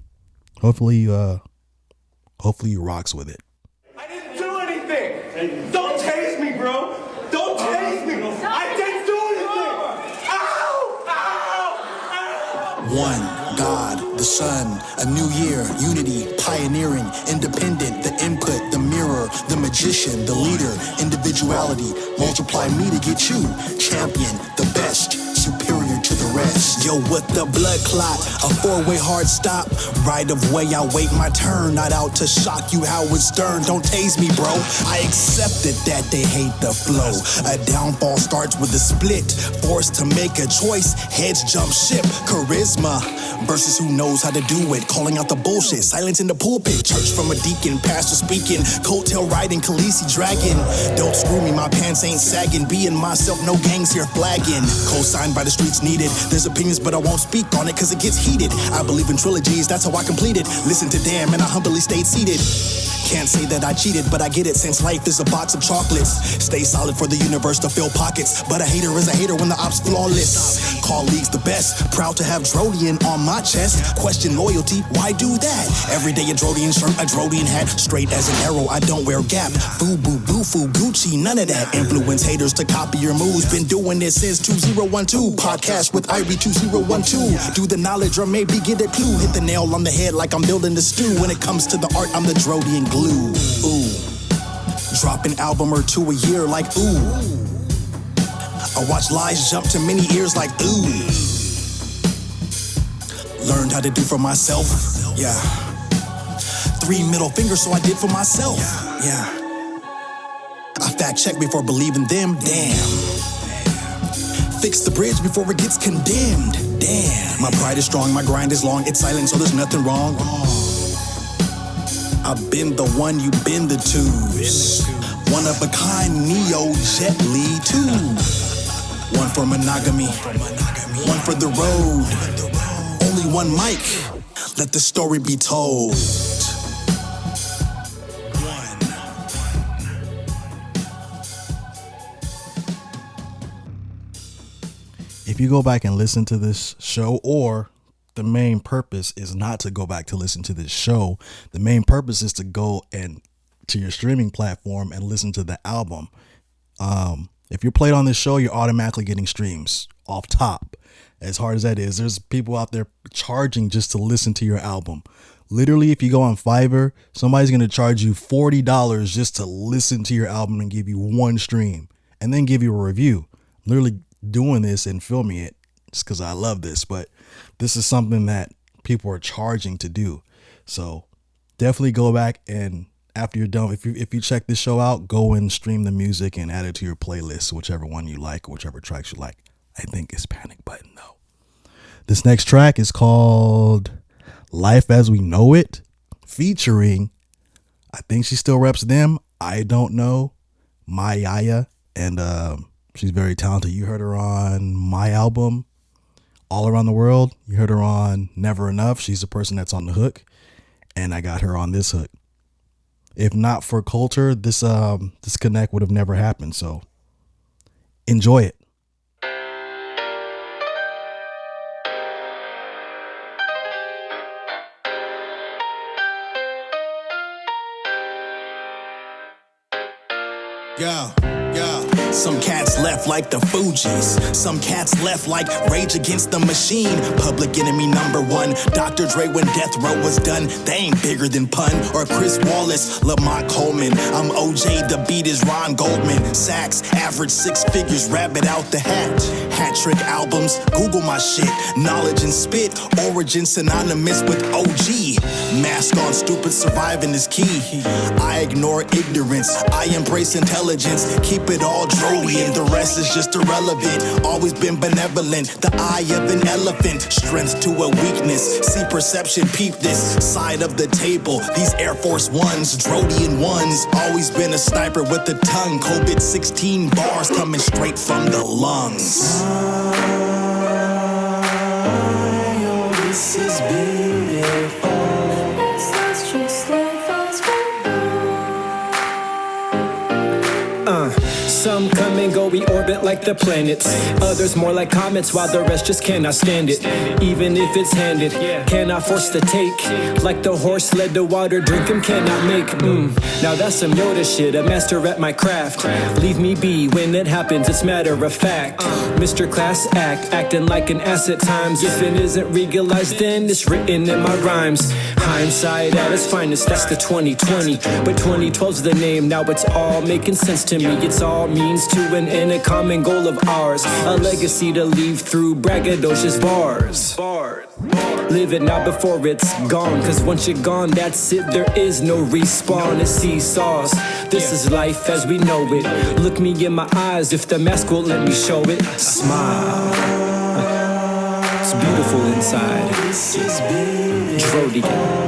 hopefully you rocks with it. I didn't do anything. Don't tase me, bro. Don't tase me. I didn't do anything. Ow! Ow! Ow! One, God, the sun, a new year, unity, pioneering, independent, the input, the mirror, the magician, the leader, individuality, multiply me to get you, champion, the best, superior to the rest. Yo, with the blood clot, a 4-way hard stop, right of way, I wait my turn, not out to shock you, Howard Stern, don't tase me, bro. I accepted that they hate the flow. A downfall starts with a split, forced to make a choice, heads jump ship, charisma versus who knows how to do it, calling out the bullshit, silence in the pulpit, church from a deacon, pastor speaking, coattail riding, Khaleesi dragon. Don't screw me, my pants ain't sagging, being myself, no gangs here flagging, co-signed by the streets needed. There's opinions, but I won't speak on it cause it gets heated. I believe in trilogies, that's how I complete it. Listen to Damn and I humbly stayed seated. Can't say that I cheated, but I get it since life is a box of chocolates. Stay solid for the universe to fill pockets, but a hater is a hater when the op's flawless. Colleagues the best, proud to have Drodian on my chest. Question loyalty, why do that? Every day a Drodian shirt, a Drodian hat, straight as an arrow, I don't wear Gap. Boo boo boo foo Gucci, none of that. Influence haters to copy your moves, been doing this since 2012. Podcast with Irie 2012. Do the knowledge or maybe get a clue. Hit the nail on the head like I'm building the stew. When it comes to the art, I'm the Drodian glue. Ooh, drop an album or 2 a year like ooh. I watch lies jump to many ears like ooh. Learned how to do for myself, yeah. 3 middle fingers, so I did for myself, yeah. I fact check before believing them, damn. Fix the bridge before it gets condemned, damn. My pride is strong, my grind is long, it's silent, so there's nothing wrong. I've been the one, you been the twos. One of a kind, Neo, Jet Li, too. One for monogamy, one for the road. Only one mic, let the story be told. If you go back and listen to this show, or the main purpose is not to go back to listen to this show, the main purpose is to go and to your streaming platform and listen to the album. If you're played on this show, you're automatically getting streams off top. As hard as that is, there's people out there charging just to listen to your album. Literally, if you go on Fiverr, somebody's going to charge you $40 just to listen to your album and give you 1 stream and then give you a review. I'm literally doing this and filming it just because I love this, but this is something that people are charging to do. So definitely go back, and after you're done, if you check this show out, go and stream the music and add it to your playlist, whichever one you like, whichever tracks you like. I think it's Panic Button though. This next track is called Life as We Know It, featuring, I think she still reps them, I don't know, Mayaya, and she's very talented. You heard her on my album, All Around the World. You heard her on Never Enough. She's the person that's on the hook, and I got her on this hook. If not for Coulter, this connect would have never happened. So enjoy it. Some cats left like the Fugees. Some cats left like Rage Against the Machine. Public Enemy #1. Dr. Dre when Death Row was done. They ain't bigger than Pun or Chris Wallace, Lamont Coleman. I'm OJ, the beat is Ron Goldman. Sacks, average 6 figures, rabbit out the hat. Hat trick albums, Google my shit. Knowledge and spit, origin synonymous with OG. Mask on, stupid surviving is key. I ignore ignorance, I embrace intelligence. Keep it all DRODIAN, the rest is just irrelevant. Always been benevolent, the eye of an elephant. Strength to a weakness, see perception, peep this side of the table. These Air Force Ones, DRODIAN ones. Always been a sniper with a tongue. COVID-16 bars coming straight from the lungs. This is beautiful. It's just like us. Some come and go, we orbit like the planets. Others more like comets, while the rest just cannot stand it. Even if it's handed, cannot force the take. Like the horse led to water, drink him cannot make. Now that's some Yoda shit, a master at my craft. Leave me be, when it happens, it's matter of fact. Mr. Class Act, acting like an ass at times. If it isn't legalized, then it's written in my rhymes. Hindsight at its finest, that's the 2020. But 2012's the name, now it's all making sense to me. It's all means to an end, a common goal of ours. A legacy to leave through braggadocious bars. Live it now before it's gone, cause once you're gone, that's it, there is no respawn. It's seesaws, this is life as we know it. Look me in my eyes if the mask won't let me show it. Smile, it's beautiful inside. This is DRODIAN.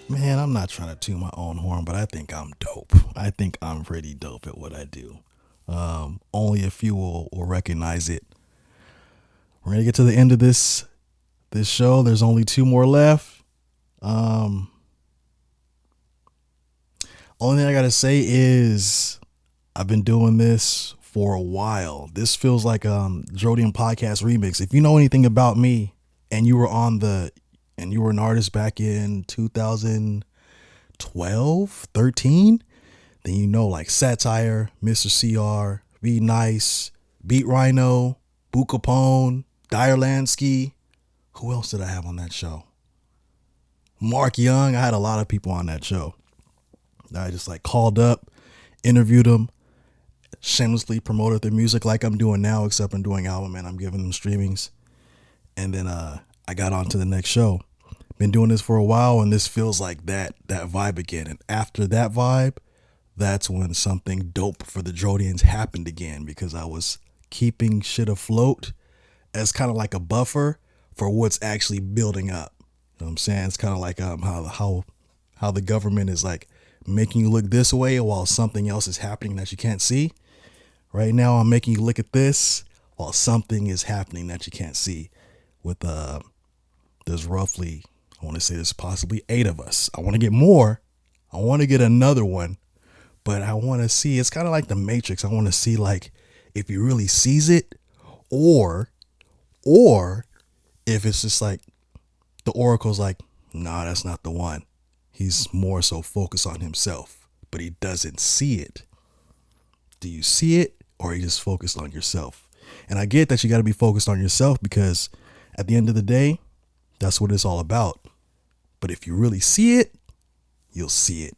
Man, I'm not trying to toot my own horn, but I think I'm dope. I think I'm pretty dope at what I do. Only a few will recognize it. We're gonna get to the end of this show. There's only 2 more left. Only thing I gotta say is I've been doing this for a while. This feels like DRODIAN podcast remix. If you know anything about me and you were an artist back in 2012, 13, then you know like Satire, Mr. CR, Be Nice, Beat Rhino, Boo Capone, Dire Lansky. Who else did I have on that show? Mark Young. I had a lot of people on that show. I just like called up, interviewed them, shamelessly promoted their music like I'm doing now, except I'm doing album and I'm giving them streamings. And then I got on to the next show. Been doing this for a while, and this feels like that vibe again. And after that vibe, that's when something dope for the DRODIANs happened again, because I was keeping shit afloat as kind of like a buffer for what's actually building up. You know what I'm saying? It's kind of like how the government is like making you look this way while something else is happening that you can't see. Right now, I'm making you look at this while something is happening that you can't see. With there's roughly, I want to say there's possibly 8 of us. I want to get more. I want to get another one, but I want to see, it's kind of like the Matrix. I want to see like if he really sees it, or if it's just like the Oracle's like, nah, that's not the one. He's more so focused on himself, but he doesn't see it. Do you see it, or are you just focused on yourself? And I get that you got to be focused on yourself, because at the end of the day, that's what it's all about. But if you really see it, you'll see it.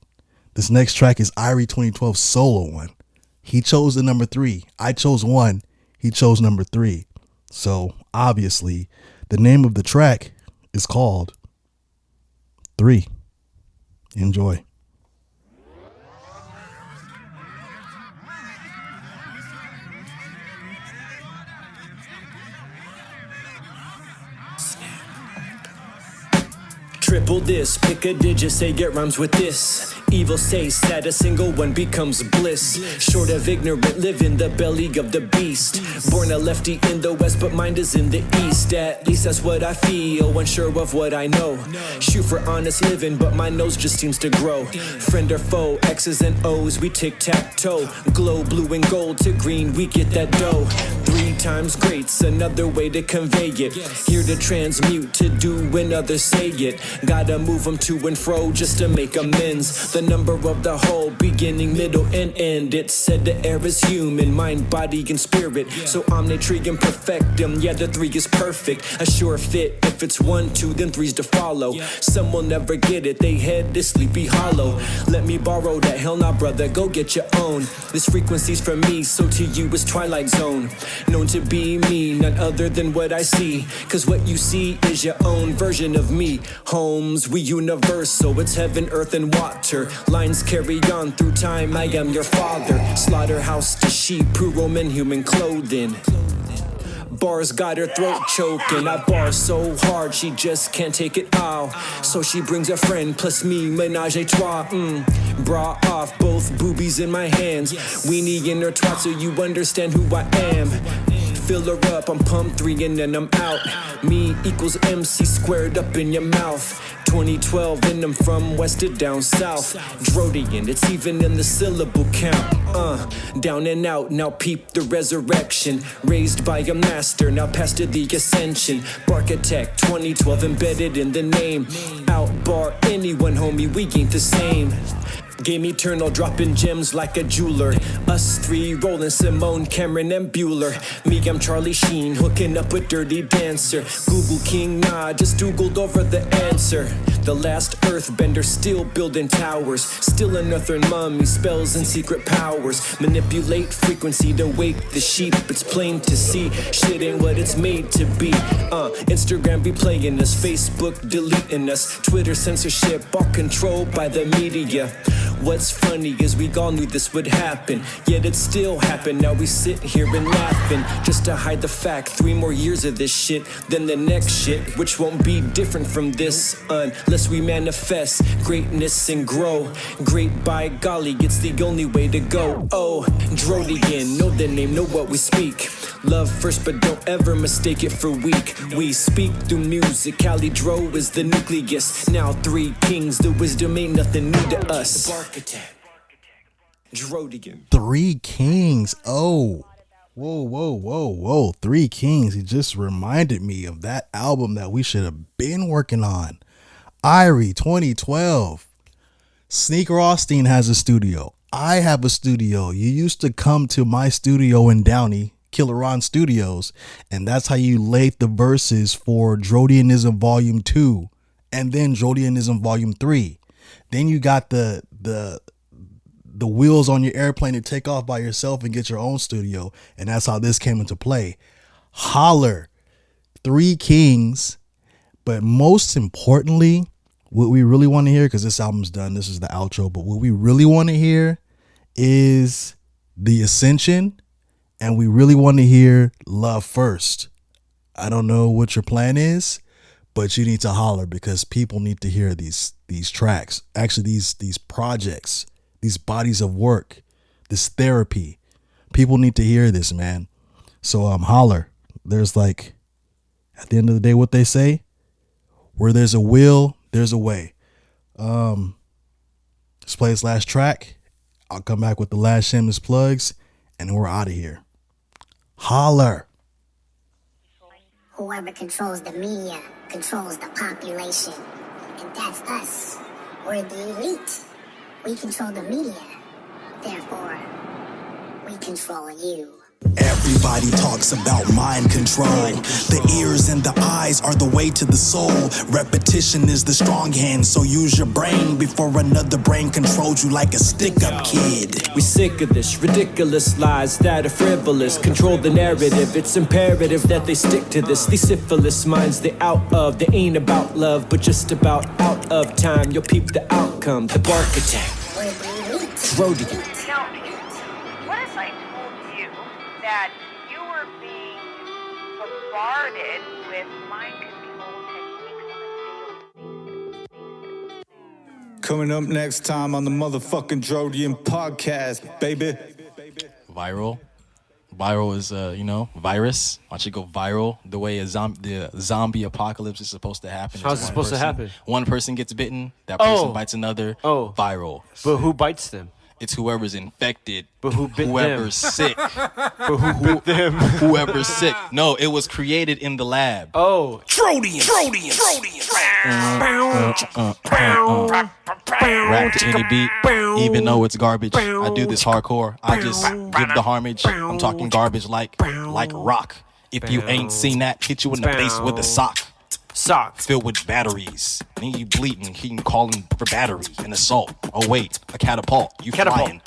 This next track is Irie 2012 solo one. He chose the number 3. I chose 1. He chose number 3. So obviously the name of the track is called 3. Enjoy. Triple this, pick a digit, say get rhymes with this. evil say sad, a single one becomes bliss. Short of ignorant, live in the belly of the beast. Born a lefty in the west, but mind is in the east. At least that's what I feel, unsure of what I know. Shoot for honest living, but my nose just seems to grow. Friend or foe, X's and O's, we tic-tac-toe. Glow blue and gold to green, we get that dough. 3 times great's another way to convey it. Here to transmute, to do when others say it. Gotta move them to and fro just to make amends. The number of the whole, beginning, middle, and end. It's said the air is human, mind, body, and spirit. So omnitree and perfectum, yeah, the 3 is perfect. A sure fit, if it's 1, 2, then 3's to follow. Some will never get it, they head is sleepy hollow. Let me borrow that, hell nah brother, go get your own. This frequency's for me, so to you is Twilight Zone. Known to be me, none other than what I see. Cause what you see is your own version of me. Holmes, we universal, it's heaven, earth, and water. Lines carry on through time, I am your father. Slaughterhouse to sheep, who roam in human clothing. Bars got her throat choking. I bar so hard she just can't take it all. So she brings a friend plus me, menage a trois. Bra off, both boobies in my hands. Weenie in her twat so you understand who I am. Fill her up, I'm pump 3 and then I'm out. Me equals MC squared up in your mouth. 2012 and I'm from west to down south. DRODIAN, it's even in the syllable count. Down and out, now peep the resurrection. Raised by a master, now past to the ascension. Barkitect, 2012 embedded in the name. Outbar anyone, homie, we ain't the same. Game eternal, dropping gems like a jeweler. Us 3 rolling Simone, Cameron, and Bueller. Me, I'm Charlie Sheen, hooking up with Dirty Dancer. Google King, nah, just Googled over the answer. The last earthbender, still building towers. Still unearthing mummy spells and secret powers. Manipulate frequency to wake the sheep. It's plain to see, shit ain't what it's made to be. Instagram be playing us, Facebook deleting us. Twitter censorship, all controlled by the media. What's funny is we all knew this would happen, yet it still happened. Now we sit here and laughing just to hide the fact 3 more years of this shit, then the next shit, which won't be different from this unless we manifest greatness and grow. Great by golly, it's the only way to go. Oh, DRODIAN, know the name, know what we speak. Love first, but don't ever mistake it for weak. We speak through music, KILLAHRONH is the nucleus. Now 3 kings, the wisdom ain't nothing new to us. DRODIAN. 3 Kings. Oh, whoa. 3 Kings. He just reminded me of that album that we should have been working on. Irie 2012. Sneaker Austin has a studio. I have a studio. You used to come to my studio in Downey, KILLAHRONH Studios, and that's how you laid the verses for DRODIANism Volume 2 and then DRODIANism Volume 3. Then you got the wheels on your airplane to take off by yourself and get your own studio, and that's how this came into play. Holler, 3 Kings, but most importantly, what we really want to hear, because this album's done, this is the outro, but what we really want to hear is the Ascension, and we really want to hear Love First. I don't know what your plan is, but you need to holler, because people need to hear these tracks, actually these projects, these bodies of work, this therapy. People need to hear this, man. So holler. There's like, at the end of the day, what they say, where there's a will, there's a way. Let's play this last track. I'll come back with the last shameless plugs, and we're out of here. Holler. Whoever controls the media controls the population. And that's us. We're the elite. We control the media. Therefore, we control you. Everybody talks about mind control. The ears and the eyes are the way to the soul. Repetition is the strong hand, so use your brain before another brain controls you like a stick-up kid. We sick of this ridiculous lies that are frivolous. Control the narrative, it's imperative that they stick to this. These syphilis minds they out of. They ain't about love, but just about out of time. You'll peep the outcome, the bark attack. DRODIAN. Now, what if I told you that you were being bombarded with mind control techniques on a daily basis? Coming up next time on the motherfucking Drodian podcast, baby. Viral. Viral is, virus. Why don't you go viral the way the zombie apocalypse is supposed to happen? How's it supposed to happen? One person gets bitten, that person bites another. Oh. Viral. But who bites them? It's whoever's infected. But who bit whoever's them? sick. But who bit them? Whoever's sick. No, it was created in the lab. Oh. Trodians. Rap to any beat, even though it's garbage. I do this hardcore. I just give the homage. I'm talking garbage like rock. If you ain't seen that, hit you in the face with a sock. Filled with batteries. And you bleeding, he can call him for battery and assault. Oh wait, a catapult. You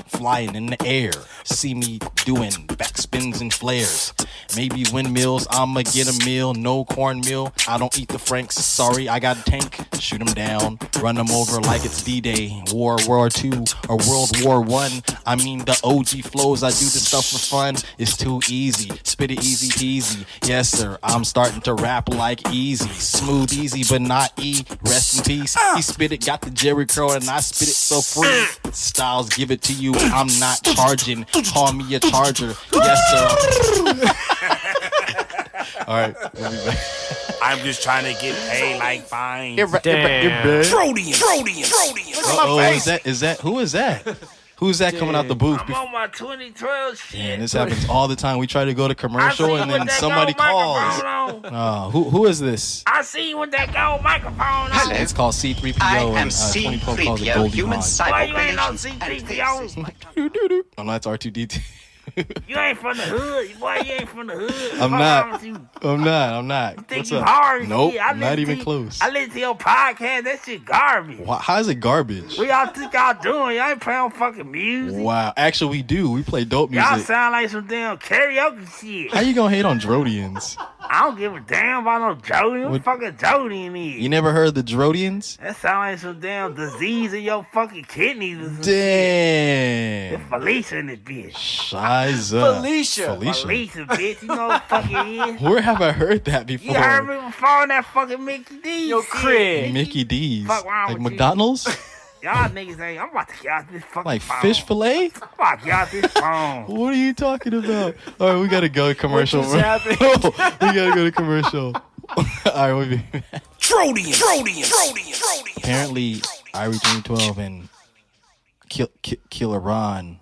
flying in the air. See me doing backspins and flares. Maybe windmills, I'ma get a meal. No cornmeal, I don't eat the Franks. Sorry, I got a tank. Shoot them down, run them over like it's D-Day, World War II or World War I. I mean the OG flows, I do this stuff for fun. It's too easy, spit it easy peasy. Yes sir, I'm starting to rap like easy. Smooth, easy, but not E. Rest in peace. He spit it, got the Jerry curl, and I spit it so free. Styles give it to you, I'm not charging. Call me a charger. Yes sir. All right, we'll be back. I'm just trying to get paid like fine. Trodians. Who is that? Who's that coming out the booth? I'm on my 2012 shit. Man, this happens all the time. We try to go to commercial and then somebody calls. Who is this? I see you with that gold microphone on. It's called C3PO. I am and 2012 calls it Goldie human Hawn. Why you ain't no C3PO? Oh, no, that's R2D2. You ain't from the hood. Boy, you ain't from the hood. I'm not. You think What's you up? hard? Nope, I not even close. I listen to your podcast. That shit garbage. How is it garbage? What y'all think y'all doing? Y'all ain't playing fucking music. Wow. Actually, we do. We play dope music. Y'all sound like some damn karaoke shit. How you gonna hate on Drodians? I don't give a damn about no Jodian. What fucking Jodian is? You never heard the Drodians? That sound like some damn disease in your fucking kidneys or some Damn. shit. It's Felicia in this bitch. Shiza. Felicia, bitch. You know what the fuck it is? Where have I heard that before? You heard me before on that fucking Mickey D's. Yo, Craig. Mickey D's. Fuck wrong like with you? McDonald's? Y'all niggas ain't. I'm about to get out this fucking Like phone. fish fillet? I'm about to get out this phone. What are you talking about? All right, we gotta go to commercial. What just happened? We gotta go to commercial. All right, we'll be back. Trodians. Apparently, Irie 2012 and KILLAHRONH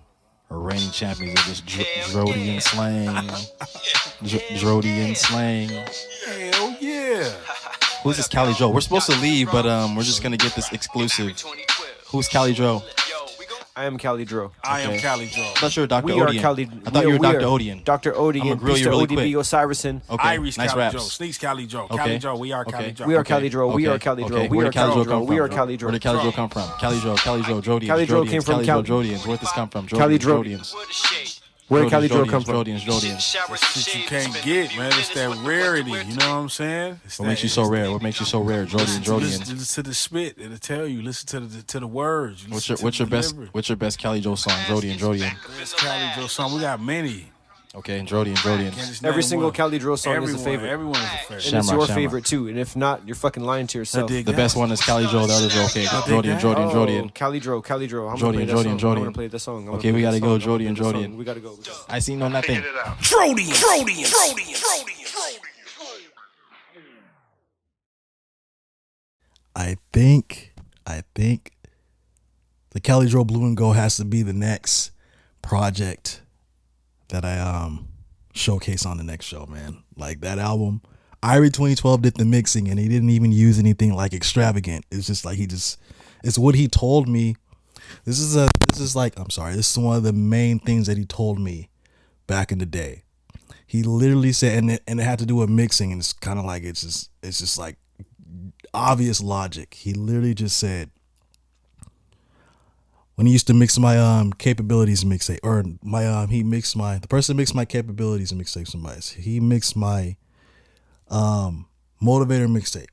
are reigning champions of this Drodian slang. Drodian slang. Hell yeah. Who's this Cali Joe? We're supposed to leave, but we're just gonna get this exclusive. Who's Cali Joe? I am Cali Dro. I am Cali Dro. I thought you were Dr. We Odian. are Cali. I thought you were Dr. Odian. Dr. Odian. I'm gonna grill you really ODB quick. Osirisson. Okay, Irish nice Cali raps. Joe. Sneaks Cali Joe. Okay. Cali Joe. We are Cali Okay. Joe. We are Cali Dro. We are Cali Dro. Okay. We Where are did Cali Cali Joe Dro. come from? We are Cali Dro. Where did Cali Joe come from? Cali Joe, Drodians. Cali Dro came from Cali Joe, Drodians. Where did this come from? Cali Dro. Drodians. Where did Cali Dro come from? Drodians. That shit you can't get, man. It's that rarity. You know what I'm saying? What makes you so rare? What makes you so rare? Drodian. Listen to the spit. It'll tell you. Listen to the words. What's your best Cali Joe song? Drodian. Best Cali Joe song. We got many. Okay, Drodian. Every single Cali Dro song is a favorite. Everyone is a favorite. And it's your favorite too. And if not, you're fucking lying to yourself. The best one is Cali Joe. The others are okay. Drodian. Cali Dro. I'm gonna play that song. I'm gonna play that song. Okay, we gotta go. Drodian. We gotta go. I see no nothing. Trodians. I think the Cali Dro Blue and Gold has to be the next project that I showcase on the next show, man. Like that album, Irie 2012 did the mixing and he didn't even use anything like extravagant. It's just like it's what he told me. This is one of the main things that he told me back in the day. He literally said, and it had to do with mixing, and it's kind of like it's just like obvious logic. He literally just said, when he used to mix my capabilities mixtape, or the person mixed my capabilities mixtape. He mixed my motivator mixtape.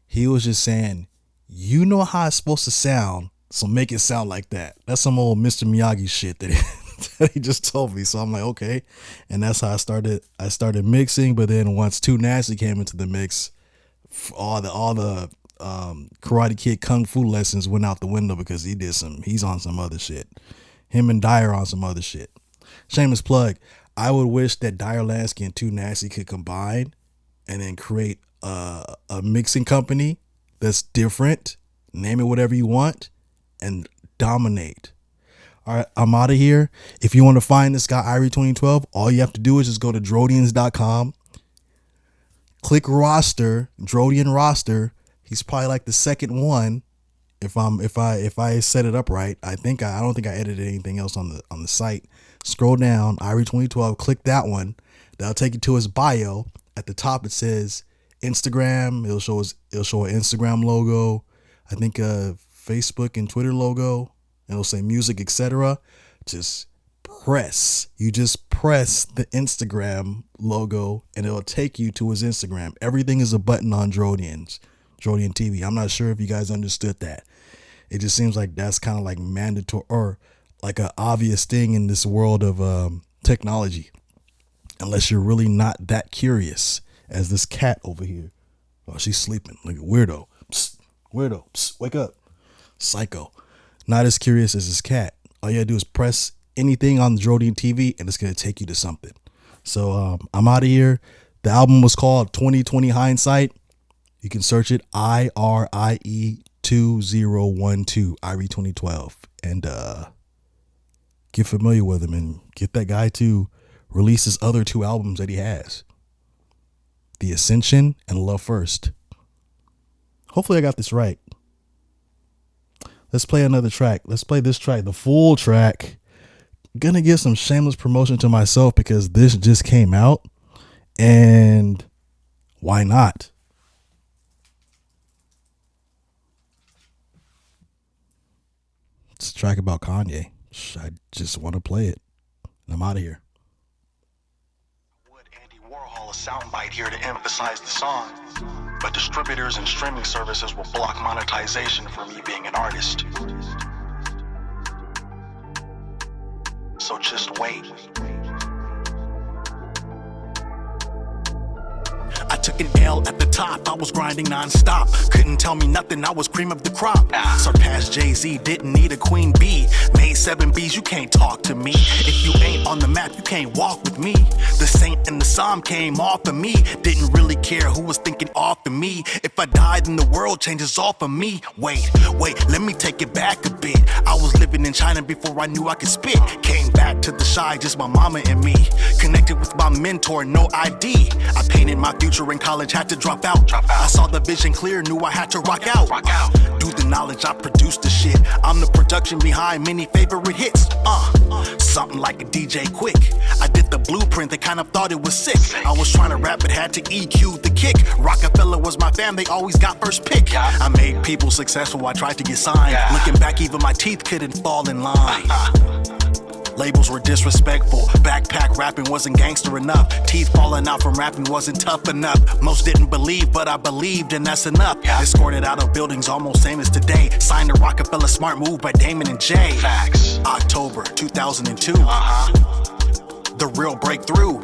He was just saying, you know how it's supposed to sound, so make it sound like that. That's some old Mr. Miyagi shit that he just told me. So I'm like, okay, and that's how I started mixing. But then once Too Nasty came into the mix, all the Karate Kid Kung Fu lessons went out the window because he's on some other shit. Him and Dyer on some other shit. Shameless plug. I would wish that Dyer Lansky and Too Nasty could combine and then create a mixing company that's different. Name it whatever you want and dominate. All right, I'm out of here. If you want to find this guy, Irie 2012, all you have to do is just go to DRODIANS.com. Click roster, DRODIAN roster. He's probably like the second one. If I set it up right, I don't think I edited anything else on the site. Scroll down, Irie 2012, click that one. That'll take you to his bio. At the top it says Instagram. It'll show an Instagram logo. I think a Facebook and Twitter logo. And it'll say music, etc. Just press. You just press the Instagram logo and it'll take you to his Instagram. Everything is a button on DRODIAN TV. I'm not sure if you guys understood that. It just seems like that's kind of like mandatory or like an obvious thing in this world of technology. Unless you're really not that curious as this cat over here. Oh, she's sleeping. Like a weirdo. Psst, weirdo. Psst, wake up. Psycho. Not as curious as this cat. All you gotta do is press anything on the DRODIAN TV and it's gonna take you to something. So I'm out of here. The album was called 2020 Hindsight. You can search it IRIE 2012, Irie 2012, and get familiar with him and get that guy to release his other 2 albums that he has, The Ascension and Love First. Hopefully I got this right. Let's play another track. Let's play this track, the full track. Gonna give some shameless promotion to myself because this just came out, and why not? It's a track about Kanye. I just want to play it. I'm out of here. Andy Warhol a soundbite here to emphasize the song, but distributors and streaming services will block monetization for me being an artist. So just wait. I took an L at the top, I was grinding non-stop. Couldn't tell me nothing, I was cream of the crop. Surpassed Jay-Z, didn't need a queen bee. Made 7 B's, you can't talk to me. If you ain't on the map, you can't walk with me. The Saint and the Psalm came off of me. Didn't really care who was thinking off of me. If I died, then the world changes off of me. Wait, let me take it back a bit. I was living in China before I knew I could spit. Came back to the shy, just my mama and me. Connected with my mentor, no ID. I painted my future in college, had to drop out. I saw the vision clear, knew I had to rock out. Do the knowledge, I produced the shit. I'm the production behind many favorite hits. Something like a DJ Quick. I did the blueprint, they kind of thought it was sick. I was trying to rap, but had to EQ the kick. Rockefeller was my fam, they always got first pick. I made people successful, I tried to get signed. Looking back, even my teeth couldn't fall in line. Labels were disrespectful. Backpack rapping wasn't gangster enough. Teeth falling out from rapping wasn't tough enough. Most didn't believe, but I believed, and that's enough. Escorted out of buildings almost same as today. Signed to Rockefeller, smart move by Damon and Jay. Facts. October 2002. The real breakthrough.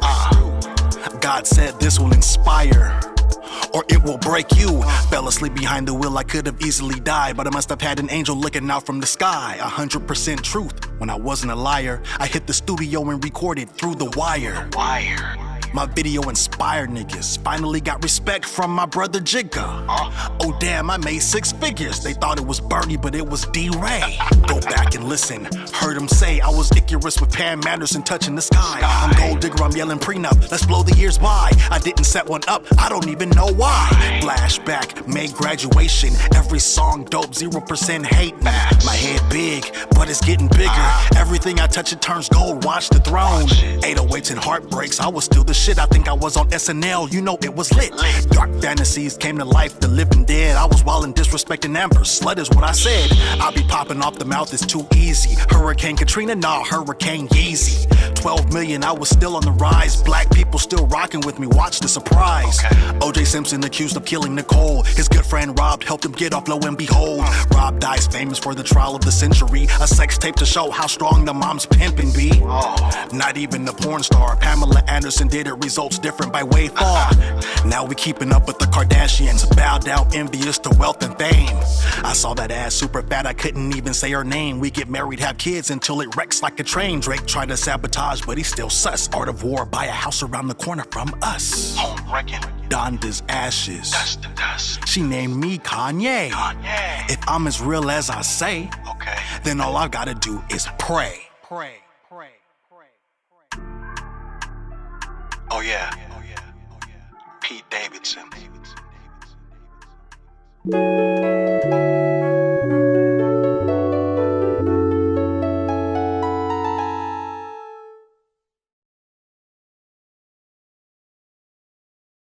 God said this will inspire, or it will break you. Fell asleep behind the wheel, I could have easily died, but I must have had an angel looking out from the sky. 100% truth, when I wasn't a liar. I hit the studio and recorded through the wire. My video inspired niggas. Finally got respect from my brother Jigga. Oh damn, I made 6 figures. They thought it was Bernie, but it was D-Ray. Go back and listen. Heard him say I was Icarus with Pam Anderson touching the sky. I'm Gold Digger, I'm yelling prenup. Let's blow the years by. I didn't set one up, I don't even know why. Flashback, made graduation. Every song dope, 0% hate. My head big, but it's getting bigger. Everything I touch, it turns gold. Watch the throne. 808s and heartbreaks, I was still the shit. I think I was on SNL, you know it was lit. Dark fantasies came to life, the living dead. I was wildin', disrespecting Amber. Slut is what I said. I be popping off the mouth, it's too easy. Hurricane Katrina, nah, Hurricane Yeezy. 12 million, I was still on the rise. Black people still rocking with me, watch the surprise. O.J. Simpson accused of killing Nicole. His good friend Rob helped him get off, lo and behold. Rob dies famous for the trial of the century. A sex tape to show how strong the mom's pimpin' be. Not even the porn star Pamela Anderson did the results different by way far. Now we keeping up with the Kardashians, bowed out, envious to wealth and fame. I saw that ass super fat, I couldn't even say her name. We get married, have kids until it wrecks like a train. Drake tried to sabotage, but he's still sus. Art of war, buy a house around the corner from us. Home wrecking. Donda's ashes. Dust to dust. She named me Kanye. If I'm as real as I say, okay, then all I gotta do is pray. Pray. Oh yeah. Pete Davidson.